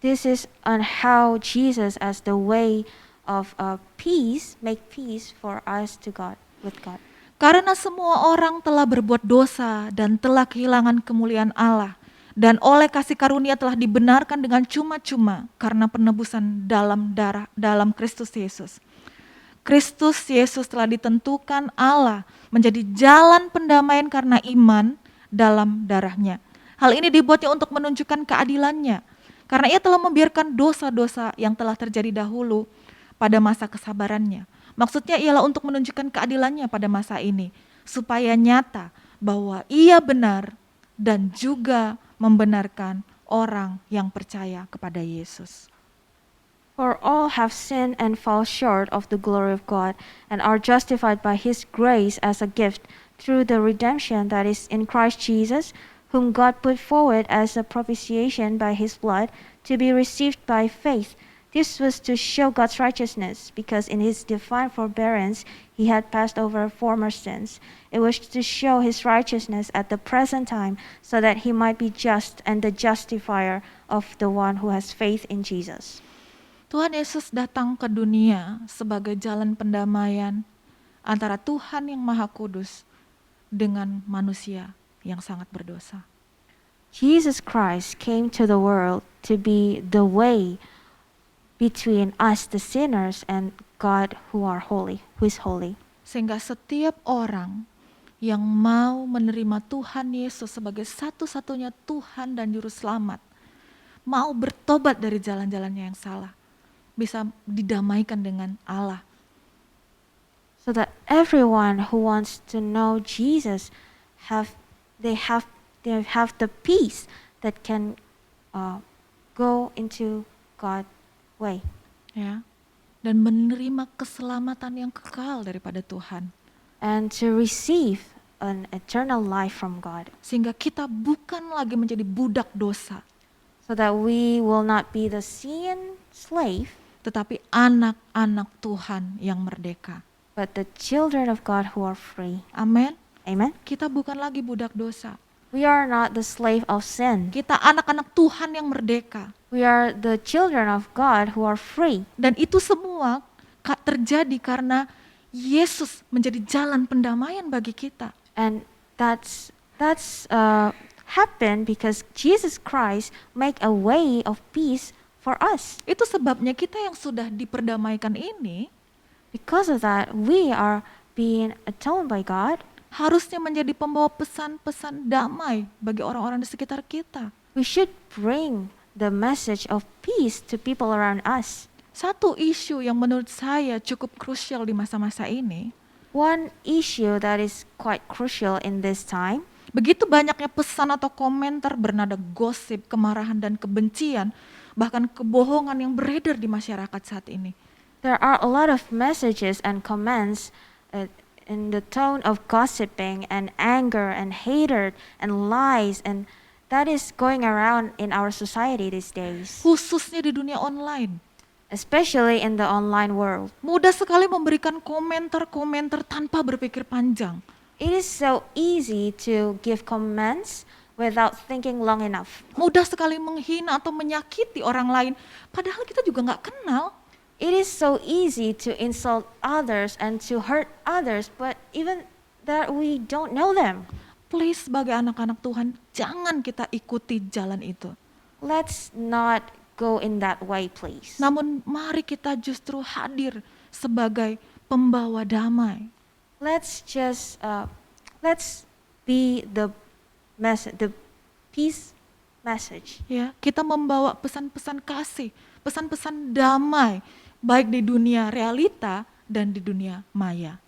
This is on how Jesus as the way of peace, make peace for us to God, with God. Karena semua orang telah berbuat dosa dan telah kehilangan kemuliaan Allah, dan oleh kasih karunia telah dibenarkan dengan cuma-cuma karena penebusan dalam Kristus Yesus. Kristus Yesus telah ditentukan Allah menjadi jalan pendamaian karena iman dalam darahnya. Hal ini dibuatnya untuk menunjukkan keadilannya, karena ia telah membiarkan dosa-dosa yang telah terjadi dahulu pada masa kesabarannya. Maksudnya ialah untuk menunjukkan keadilannya pada masa ini, supaya nyata bahwa ia benar dan juga membenarkan orang yang percaya kepada Yesus. For all have sinned and fall short of the glory of God, and are justified by his grace as a gift through the redemption that is in Christ Jesus, whom God put forward as a propitiation by his blood, to be received by faith. This was to show God's righteousness, because in his divine forbearance he had passed over former sins. It was to show his righteousness at the present time, so that he might be just and the justifier of the one who has faith in Jesus. Tuhan Yesus datang ke dunia sebagai jalan pendamaian antara Tuhan yang Maha Kudus dengan manusia yang sangat berdosa. Jesus Christ came to the world to be the way between us, the sinners, and God who is holy. Sehingga setiap orang yang mau menerima Tuhan Yesus sebagai satu-satunya Tuhan dan Juru Selamat, mau bertobat dari jalan-jalannya yang salah, bisa didamaikan dengan Allah. So that everyone who wants to know Jesus they have the peace that can go into God's way. Ya, dan menerima keselamatan yang kekal daripada Tuhan. And to receive an eternal life from God. Sehingga kita bukan lagi menjadi budak dosa, So that we will not be the sin slave, tetapi anak-anak Tuhan yang merdeka. but the children of God who are free. Amin. Amen. Kita bukan lagi budak dosa. We are not the slave of sin. Kita anak-anak Tuhan yang merdeka. We are the children of God who are free. Dan itu semua terjadi karena Yesus menjadi jalan pendamaian bagi kita. And that's happened because Jesus Christ make a way of peace for us. Itu sebabnya kita yang sudah diperdamaikan ini Because of that, we are being atoned by God. harusnya menjadi pembawa pesan-pesan damai bagi orang-orang di sekitar kita. We should bring the message of peace to people around us. Satu isu yang menurut saya cukup krusial di masa-masa ini, One issue that is quite crucial in this time, begitu banyaknya pesan atau komentar bernada gosip, kemarahan dan kebencian, bahkan kebohongan yang beredar di masyarakat saat ini. there are a lot of messages and comments in the tone of gossiping and anger and hatred and lies, and that is going around in our society these days, Khususnya di dunia online. especially in the online world. Mudah sekali memberikan komentar-komentar tanpa berpikir panjang. It is so easy to give comments without thinking long enough. Mudah sekali menghina atau menyakiti orang lain, padahal kita juga nggak kenal. It is so easy to insult others and to hurt others, but even that we don't know them. Please, sebagai anak-anak Tuhan, jangan kita ikuti jalan itu. Let's not go in that way, please. Namun mari kita justru hadir sebagai pembawa damai. Let's just let's be the peace message. Ya, kita membawa pesan-pesan kasih, pesan-pesan damai, baik di dunia realita dan di dunia maya.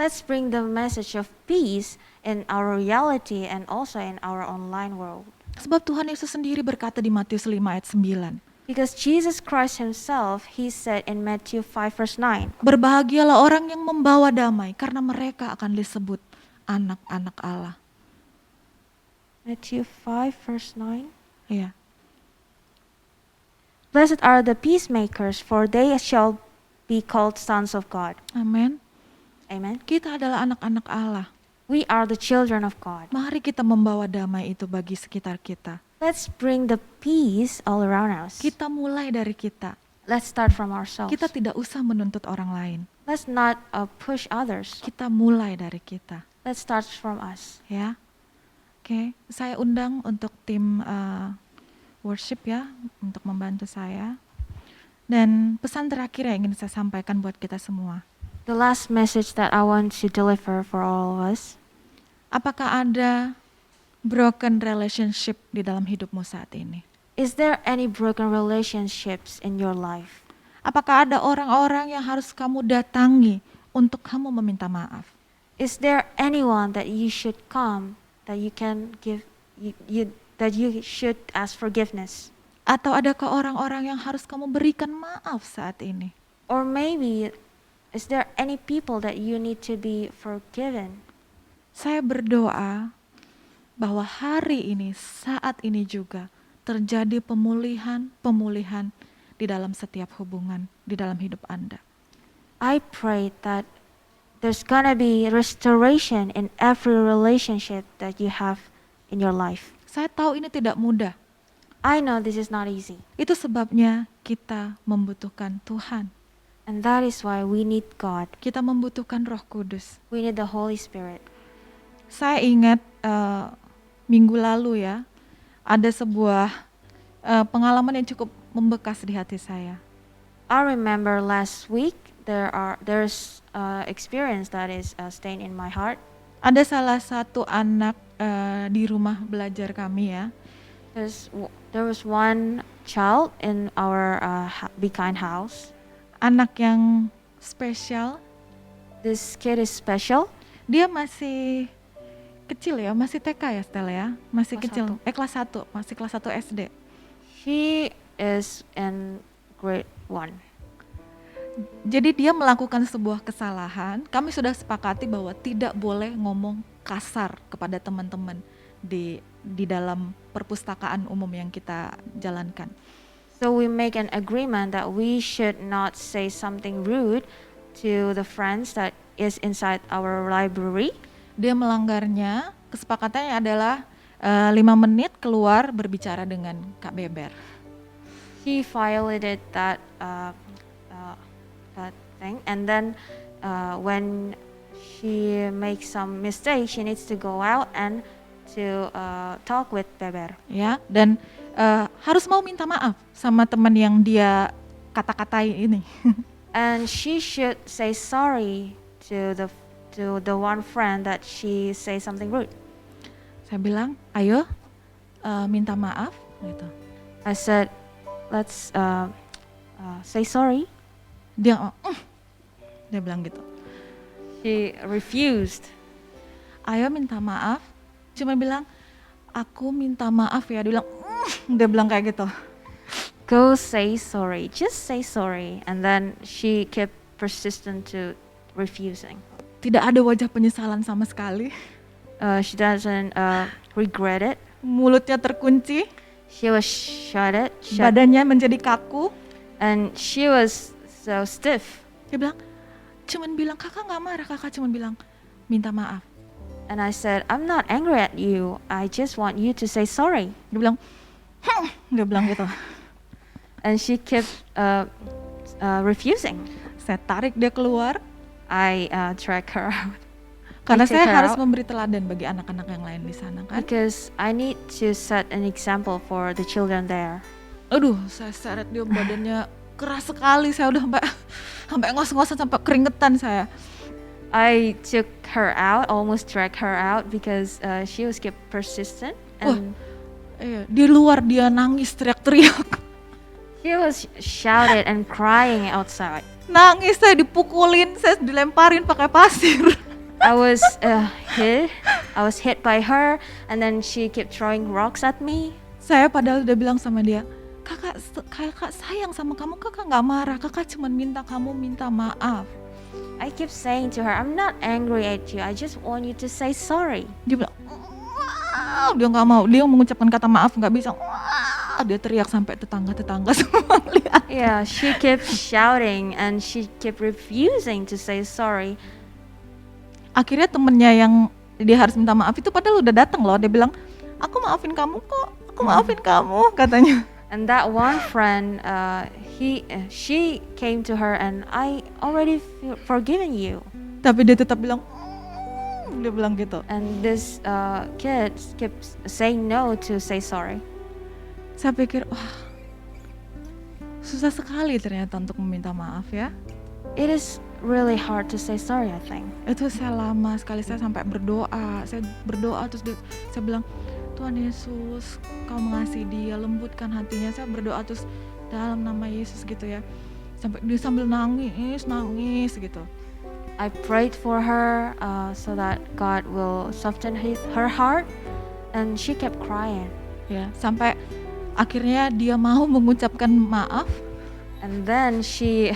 Let's bring the message of peace in our reality and also in our online world. Sebab Tuhan Yesus sendiri berkata di Matius 5 ayat 9, Because Jesus Christ himself, he said in Matthew 5 verse 9, berbahagialah orang yang membawa damai, karena mereka akan disebut anak-anak Allah. Matthew 5 verse 9. Ya. Blessed are the peacemakers, for they shall be called sons of God. Amin. Amen. Kita adalah anak-anak Allah. We are the children of God. Mari kita membawa damai itu bagi sekitar kita. Let's bring the peace all around us. Kita mulai dari kita. Let's start from ourselves. Kita tidak usah menuntut orang lain. Let's not push others. Kita mulai dari kita, Let's start from us. ya. Oke, saya undang untuk tim worship ya, untuk membantu saya. Dan pesan terakhir yang ingin saya sampaikan buat kita semua. The last message that I want to deliver for all of us. Apakah ada broken relationship di dalam hidupmu saat ini? Is there any broken relationships in your life? Apakah ada orang-orang yang harus kamu datangi untuk kamu meminta maaf? Is there anyone that you should come, that you can give, that you should ask forgiveness? Atau adakah orang-orang yang harus kamu berikan maaf saat ini? Or maybe, is there any people that you need to be forgiven? Saya berdoa bahwa hari ini, saat ini juga terjadi pemulihan di dalam setiap hubungan, di dalam hidup Anda. I pray that there's gonna be restoration in every relationship that you have in your life. Saya tahu ini tidak mudah. I know this is not easy, Itu sebabnya kita membutuhkan Tuhan. and that is why we need God. Kita membutuhkan Roh Kudus. We need the Holy Spirit. Saya ingat minggu lalu ya, ada sebuah pengalaman yang cukup membekas di hati saya. I remember last week there's experience that is staying in my heart. Ada salah satu anak di rumah belajar kami ya. There was one child in our Be Kind house. Anak yang spesial. This kid is special. Dia masih kecil ya, masih TK ya Stella ya, masih Kelas kecil. 1. Kelas 1, masih kelas 1 SD. He is in grade 1. Jadi dia melakukan sebuah kesalahan. Kami sudah sepakati bahwa tidak boleh ngomong kasar kepada teman-teman di dalam perpustakaan umum yang kita jalankan. So we make an agreement that we should not say something rude to the friends that is inside our library. Dia melanggarnya. Kesepakatannya adalah 5 menit keluar berbicara dengan Kak Beber. He violated that thing, and then when she makes some mistake, she needs to go out and to talk with Beber. Ya, dan harus mau minta maaf sama teman yang dia kata-katai ini. And she should say sorry to the one friend that she say something rude. Saya bilang, ayo minta maaf gitu. I said, let's say sorry. Dia dia bilang gitu. She refused. Ayo minta maaf. Cuma bilang, aku minta maaf ya. Dia bilang, dia bilang kayak gitu. Go say sorry. Just say sorry. And then she kept persistent to refusing. Tidak ada wajah penyesalan sama sekali. She doesn't regret it. Mulutnya terkunci, She was shut, badannya menjadi kaku. and she was so stiff. Dia bilang, cuman bilang kakak nggak marah, kakak cuman bilang minta maaf. And I said, I'm not angry at you. I just want you to say sorry. Dia bilang, dia bilang gitu. And she kept refusing. Saya tarik dia keluar I drag her out karena take saya her harus out. memberi teladan bagi anak-anak yang lain di sana kan. because I need to set an example for the children there. Aduh, saya seret dia badannya keras sekali. Saya udah sampai ngos-ngosan sampai keringetan saya. I took her out, almost drag her out because she was kept persistent, and Iya, di luar dia nangis teriak-teriak. she was shouted and crying outside. Nangis, saya dipukulin, saya dilemparin pakai pasir. I was hit by her, and then she kept throwing rocks at me. Saya padahal udah bilang sama dia, kakak sayang sama kamu, kakak nggak marah, kakak cuma minta kamu minta maaf. I kept saying to her, I'm not angry at you, I just want you to say sorry. Dia bilang, "Wow," dia nggak mau, dia mengucapkan kata maaf nggak bisa. "Wow." dia teriak sampai tetangga-tetangga semua lihat. Yeah, she kept shouting and she kept refusing to say sorry. Akhirnya temennya yang dia harus minta maaf itu padahal udah datang loh, dia bilang, aku maafin kamu kok, aku maafin kamu, katanya. And that one friend, she came to her and I already forgiven you. Tapi dia tetap bilang, dia bilang gitu. And this kid kept saying no to say sorry. Saya pikir, wah, susah sekali ternyata untuk meminta maaf ya. It is really hard to say sorry, I think. Itu saya lama sekali, saya sampai berdoa. Saya berdoa terus saya bilang, Tuhan Yesus, Kau mengasihi dia, lembutkan hatinya. Saya berdoa terus dalam nama Yesus gitu ya. Sampai dia sambil nangis gitu. I prayed for her so that God will soften her heart, and she kept crying. Ya, sampai akhirnya dia mau mengucapkan maaf. And then she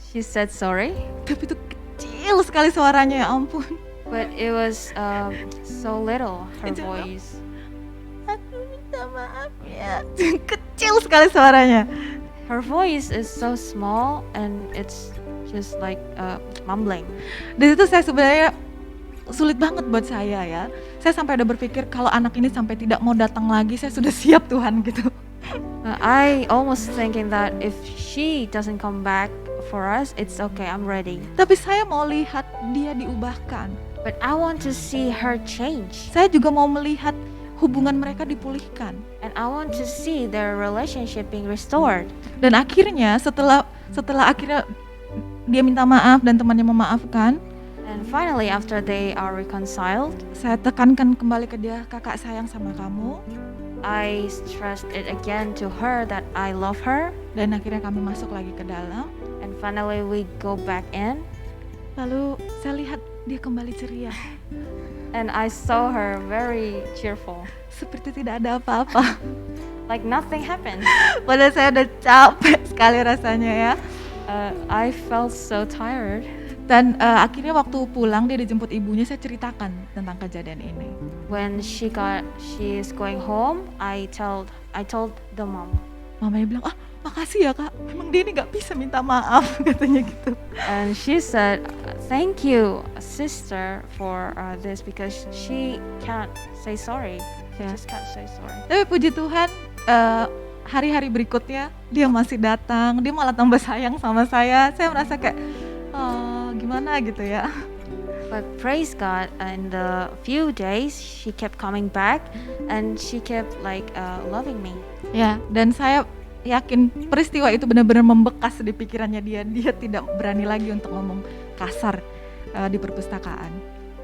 she said sorry, Tapi itu kecil sekali suaranya, ya ampun. but it was so little, her It's voice. Aku minta maaf ya. Kecil sekali suaranya. Her voice is so small and it's just like mumbling. Dari itu saya sebenarnya sulit banget buat saya ya. Saya sampai udah berpikir kalau anak ini sampai tidak mau datang lagi, saya sudah siap Tuhan gitu. I almost thinking that if she doesn't come back for us, it's okay, I'm ready. Tapi saya mau lihat dia diubahkan. But I want to see her change. Saya juga mau melihat hubungan mereka dipulihkan. And I want to see their relationship being restored. Dan akhirnya setelah akhirnya dia minta maaf dan temannya memaafkan, And finally, after they are reconciled, saya tekankan kembali ke dia, kakak sayang sama kamu. I stressed it again to her that I love her. Dan akhirnya kami masuk lagi ke dalam. And finally, we go back in. Lalu saya lihat dia kembali ceria. And I saw her very cheerful, Seperti tidak ada apa-apa. like nothing happened. Padahal saya udah capek sekali rasanya ya. I felt so tired. Dan akhirnya waktu pulang dia dijemput ibunya, saya ceritakan tentang kejadian ini. When she is going home, I told the mom. Mamanya bilang, makasih ya kak, memang dia ini gak bisa minta maaf, katanya gitu. And she said, thank you, sister, for this because she can't say sorry. She Yeah. just can't say sorry. Tapi puji Tuhan, hari-hari berikutnya dia masih datang, dia malah tambah sayang sama saya. Saya merasa kayak, gimana gitu ya. But praise God, in the few days she kept coming back and she kept like loving me. Ya, dan saya yakin peristiwa itu benar-benar membekas di pikirannya dia. Dia tidak berani lagi untuk ngomong kasar di perpustakaan.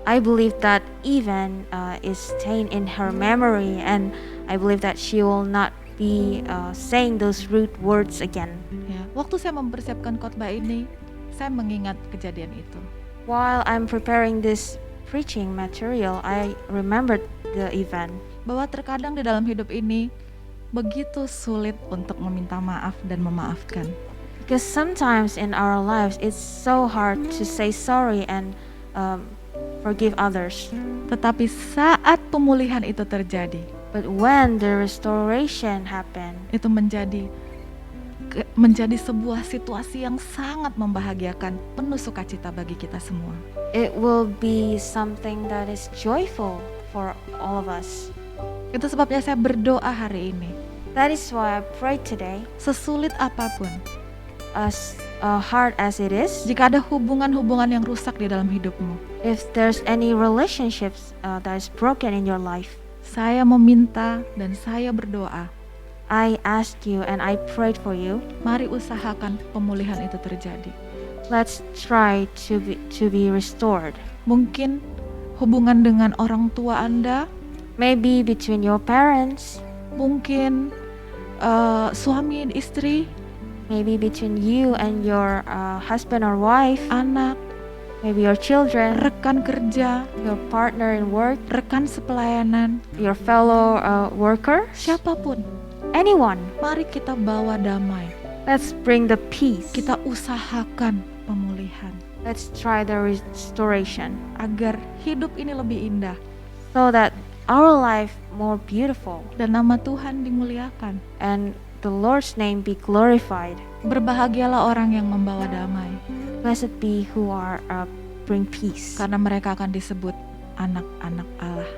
I believe that even is staying in her memory, and I believe that she will not be saying those rude words again. Ya, waktu saya mempersiapkan khotbah ini, saya mengingat kejadian itu. While I'm preparing this preaching material, I remembered the event. Bahwa terkadang di dalam hidup ini begitu sulit untuk meminta maaf dan memaafkan. Because sometimes in our lives it's so hard to say sorry and forgive others. Tetapi saat pemulihan itu terjadi, But when the restoration happened, itu menjadi sebuah situasi yang sangat membahagiakan, penuh sukacita bagi kita semua. it will be something that is joyful for all of us. Itu sebabnya saya berdoa hari ini, That is why I pray today, sesulit apapun, as hard as it is, jika ada hubungan-hubungan yang rusak di dalam hidupmu, if there's any relationships that is broken in your life, saya meminta dan saya berdoa, I ask you and I prayed for you. mari usahakan pemulihan itu terjadi. Let's try to be restored. Mungkin hubungan dengan orang tua Anda, Maybe between your parents, mungkin suami istri, maybe between you and your husband or wife, anak, maybe your children, rekan kerja, your partner in work, rekan sepelayanan, your fellow worker, siapapun. anyone. Mari kita bawa damai. Let's bring the peace. Kita usahakan pemulihan Let's try the restoration agar hidup ini lebih indah, so that our life more beautiful dan nama Tuhan dimuliakan. and the Lord's name be glorified. Berbahagialah orang yang membawa damai, Blessed be who are bring peace, karena mereka akan disebut anak-anak Allah.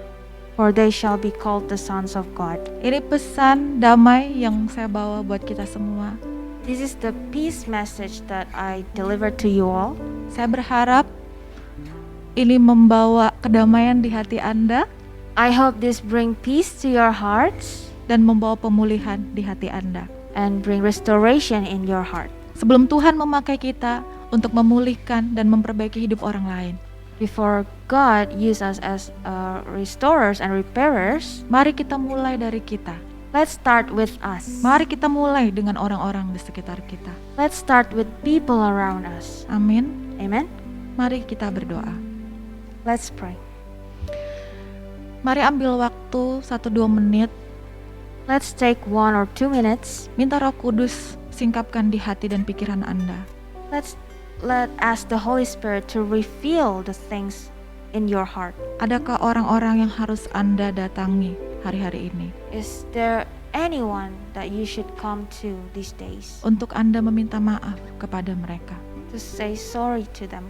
for they shall be called the sons of God. Ini pesan damai yang saya bawa buat kita semua. This is the peace message that I deliver to you all. Saya berharap ini membawa kedamaian di hati Anda I hope this bring peace to your hearts dan membawa pemulihan di hati Anda. and bring restoration in your heart. Sebelum Tuhan memakai kita untuk memulihkan dan memperbaiki hidup orang lain, Before God use us as restorers and repairers, mari kita mulai dari kita. let's start with us. Mari kita mulai dengan orang-orang di sekitar kita. Let's start with people around us. Amin. Amen. Mari kita berdoa. Let's pray. Mari ambil waktu 1-2 menit. Let's take 1 or 2 minutes. Minta Roh Kudus singkapkan di hati dan pikiran Anda. Let ask the Holy Spirit to reveal the things in your heart. Adakah orang-orang yang harus Anda datangi hari-hari ini Is there anyone that you should come to these days untuk Anda meminta maaf kepada mereka? to say sorry to them?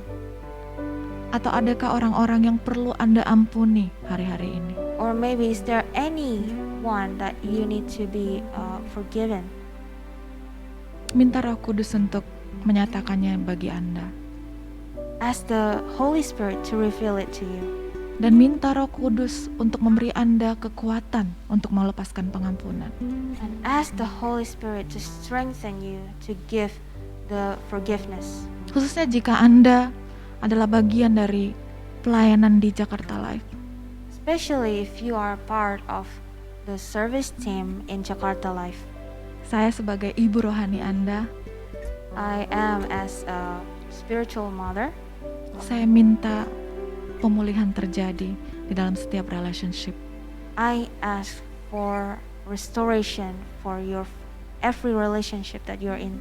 Atau adakah orang-orang yang perlu Anda ampuni hari-hari ini? Or maybe is there anyone that you need to be forgiven? Minta Roh Kudus untuk menyatakannya bagi Anda. Ask the Holy Spirit to reveal it to you. Dan minta Roh Kudus untuk memberi Anda kekuatan untuk melepaskan pengampunan. And ask the Holy Spirit to strengthen you to give the forgiveness. Khususnya jika Anda adalah bagian dari pelayanan di Jakarta Live. Especially if you are part of the service team in Jakarta Life. Saya sebagai ibu rohani Anda, I am as a spiritual mother. saya minta pemulihan terjadi di dalam setiap relationship. I ask for restoration for your every relationship that you're in.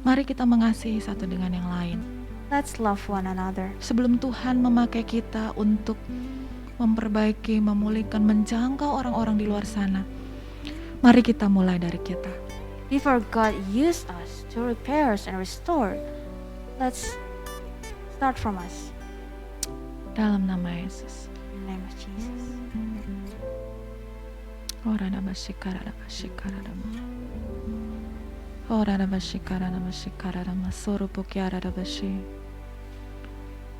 Mari kita mengasihi satu dengan yang lain. Let's love one another. Sebelum Tuhan memakai kita untuk memperbaiki, memulihkan, menjangkau orang-orang di luar sana, mari kita mulai dari kita. Before God used us to repair us and restore, let's start from us. Dalam nama Yesus. In the name of Jesus. Orada bashikara bashikara dama. Orada bashikara bashikara dama sorupu kiara bashi.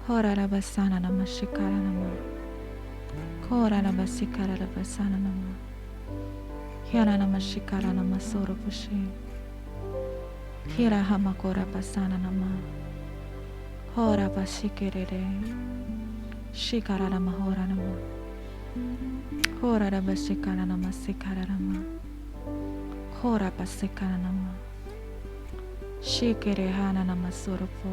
Orada basana nama shikara nama. Orada basikara basana nama. Kiara nama shikara nama sorupu shi. Kira hamakora basana nama. Ora bashikere. Shikara nama hora nama. Hora da basikara nama sikara nama. Hora basikara nama. Shikere hana nama surupo.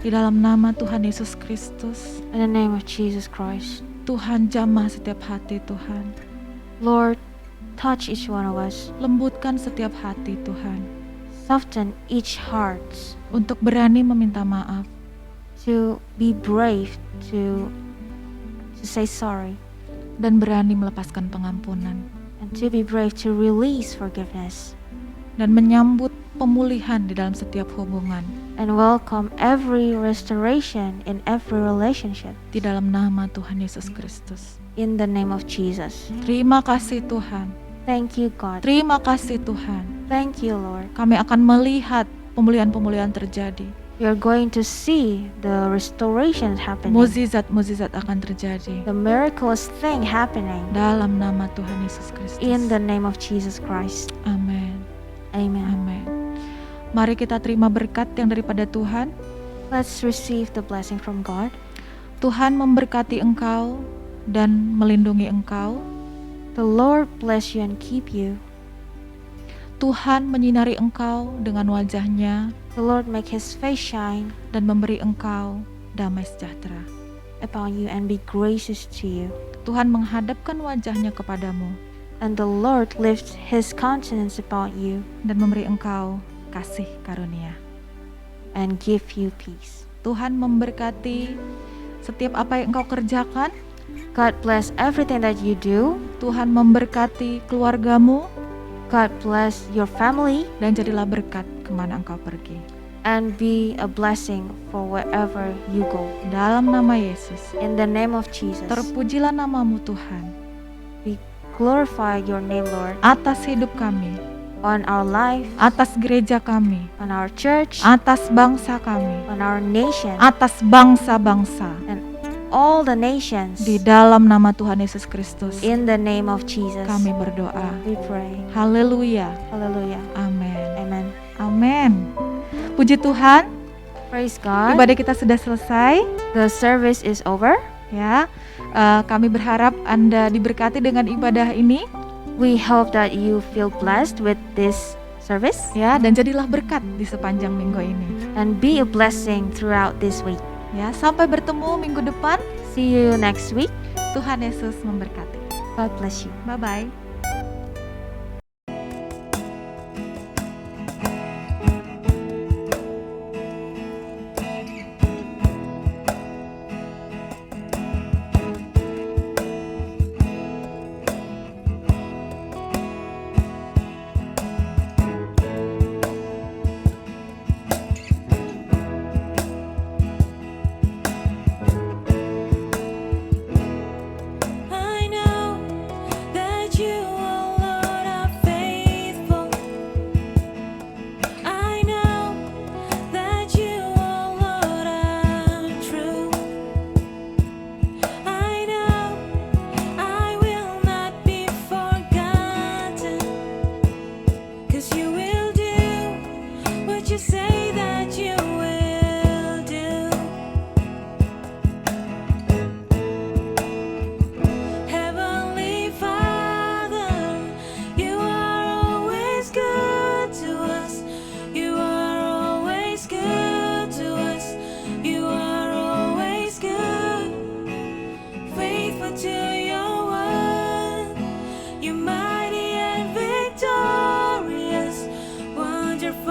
Di dalam nama Tuhan Yesus Kristus, In the name of Jesus Christ. Tuhan jamah setiap hati Tuhan. Lord, touch each one of us. Lembutkan setiap hati Tuhan. Soften each heart Untuk berani meminta maaf. to be brave to say sorry Dan berani melepaskan pengampunan. and to be brave to release forgiveness Dan menyambut pemulihan di dalam setiap hubungan. and welcome every restoration in every relationship Di dalam nama Tuhan Yesus Kristus. in the name of Jesus. Terima kasih Tuhan. Thank you, God. Terima kasih Tuhan. Thank you, Lord. Kami akan melihat pemulihan-pemulihan terjadi. We are going to see the restoration happening, Mukjizat-mukjizat akan terjadi the miraculous thing happening dalam nama Tuhan Yesus Kristus. in the name of Jesus Christ. Amin. Amen. Amin. Mari kita terima berkat yang daripada Tuhan. Let's receive the blessing from God. Tuhan memberkati engkau dan melindungi engkau. The Lord bless you and keep you. Tuhan menyinari engkau dengan wajah-Nya The Lord make His face shine dan memberi engkau damai sejahtera. upon you and be gracious to you. Tuhan menghadapkan wajah-Nya kepadamu And the Lord lift His countenance upon you dan memberi engkau kasih karunia. and give you peace. Tuhan memberkati setiap apa yang engkau kerjakan God bless everything that you do. Tuhan memberkati keluargamu God bless your family dan jadilah berkat kemana engkau pergi. and be a blessing for wherever you go. Dalam nama Yesus, In the name of Jesus, terpujilah namamu Tuhan we glorify your name, Lord, atas hidup kami, on our life, atas gereja kami, on our church, atas bangsa kami, on our nation, atas bangsa-bangsa. and all the nations. Di dalam nama Tuhan Yesus Kristus, In the name of Jesus, kami berdoa. we pray. Haleluya. Hallelujah. Amin. Amen. Amin. Puji Tuhan, Praise God. ibadah kita sudah selesai. The service is over. Ya, kami berharap Anda diberkati dengan ibadah ini, We hope that you feel blessed with this service ya, dan jadilah berkat di sepanjang minggu ini. and be a blessing throughout this week. Ya, sampai bertemu minggu depan. See you next week. Tuhan Yesus memberkati. God bless you. Bye bye. I know that you, oh Lord, are faithful. I know that you, oh Lord, are true. I know I will not be forgotten, 'cause you will do what you say that you will do. Heavenly Father, you are always good to us. You are always good to us. You are always good, faithful to your word. You're mighty and victorious, wonderful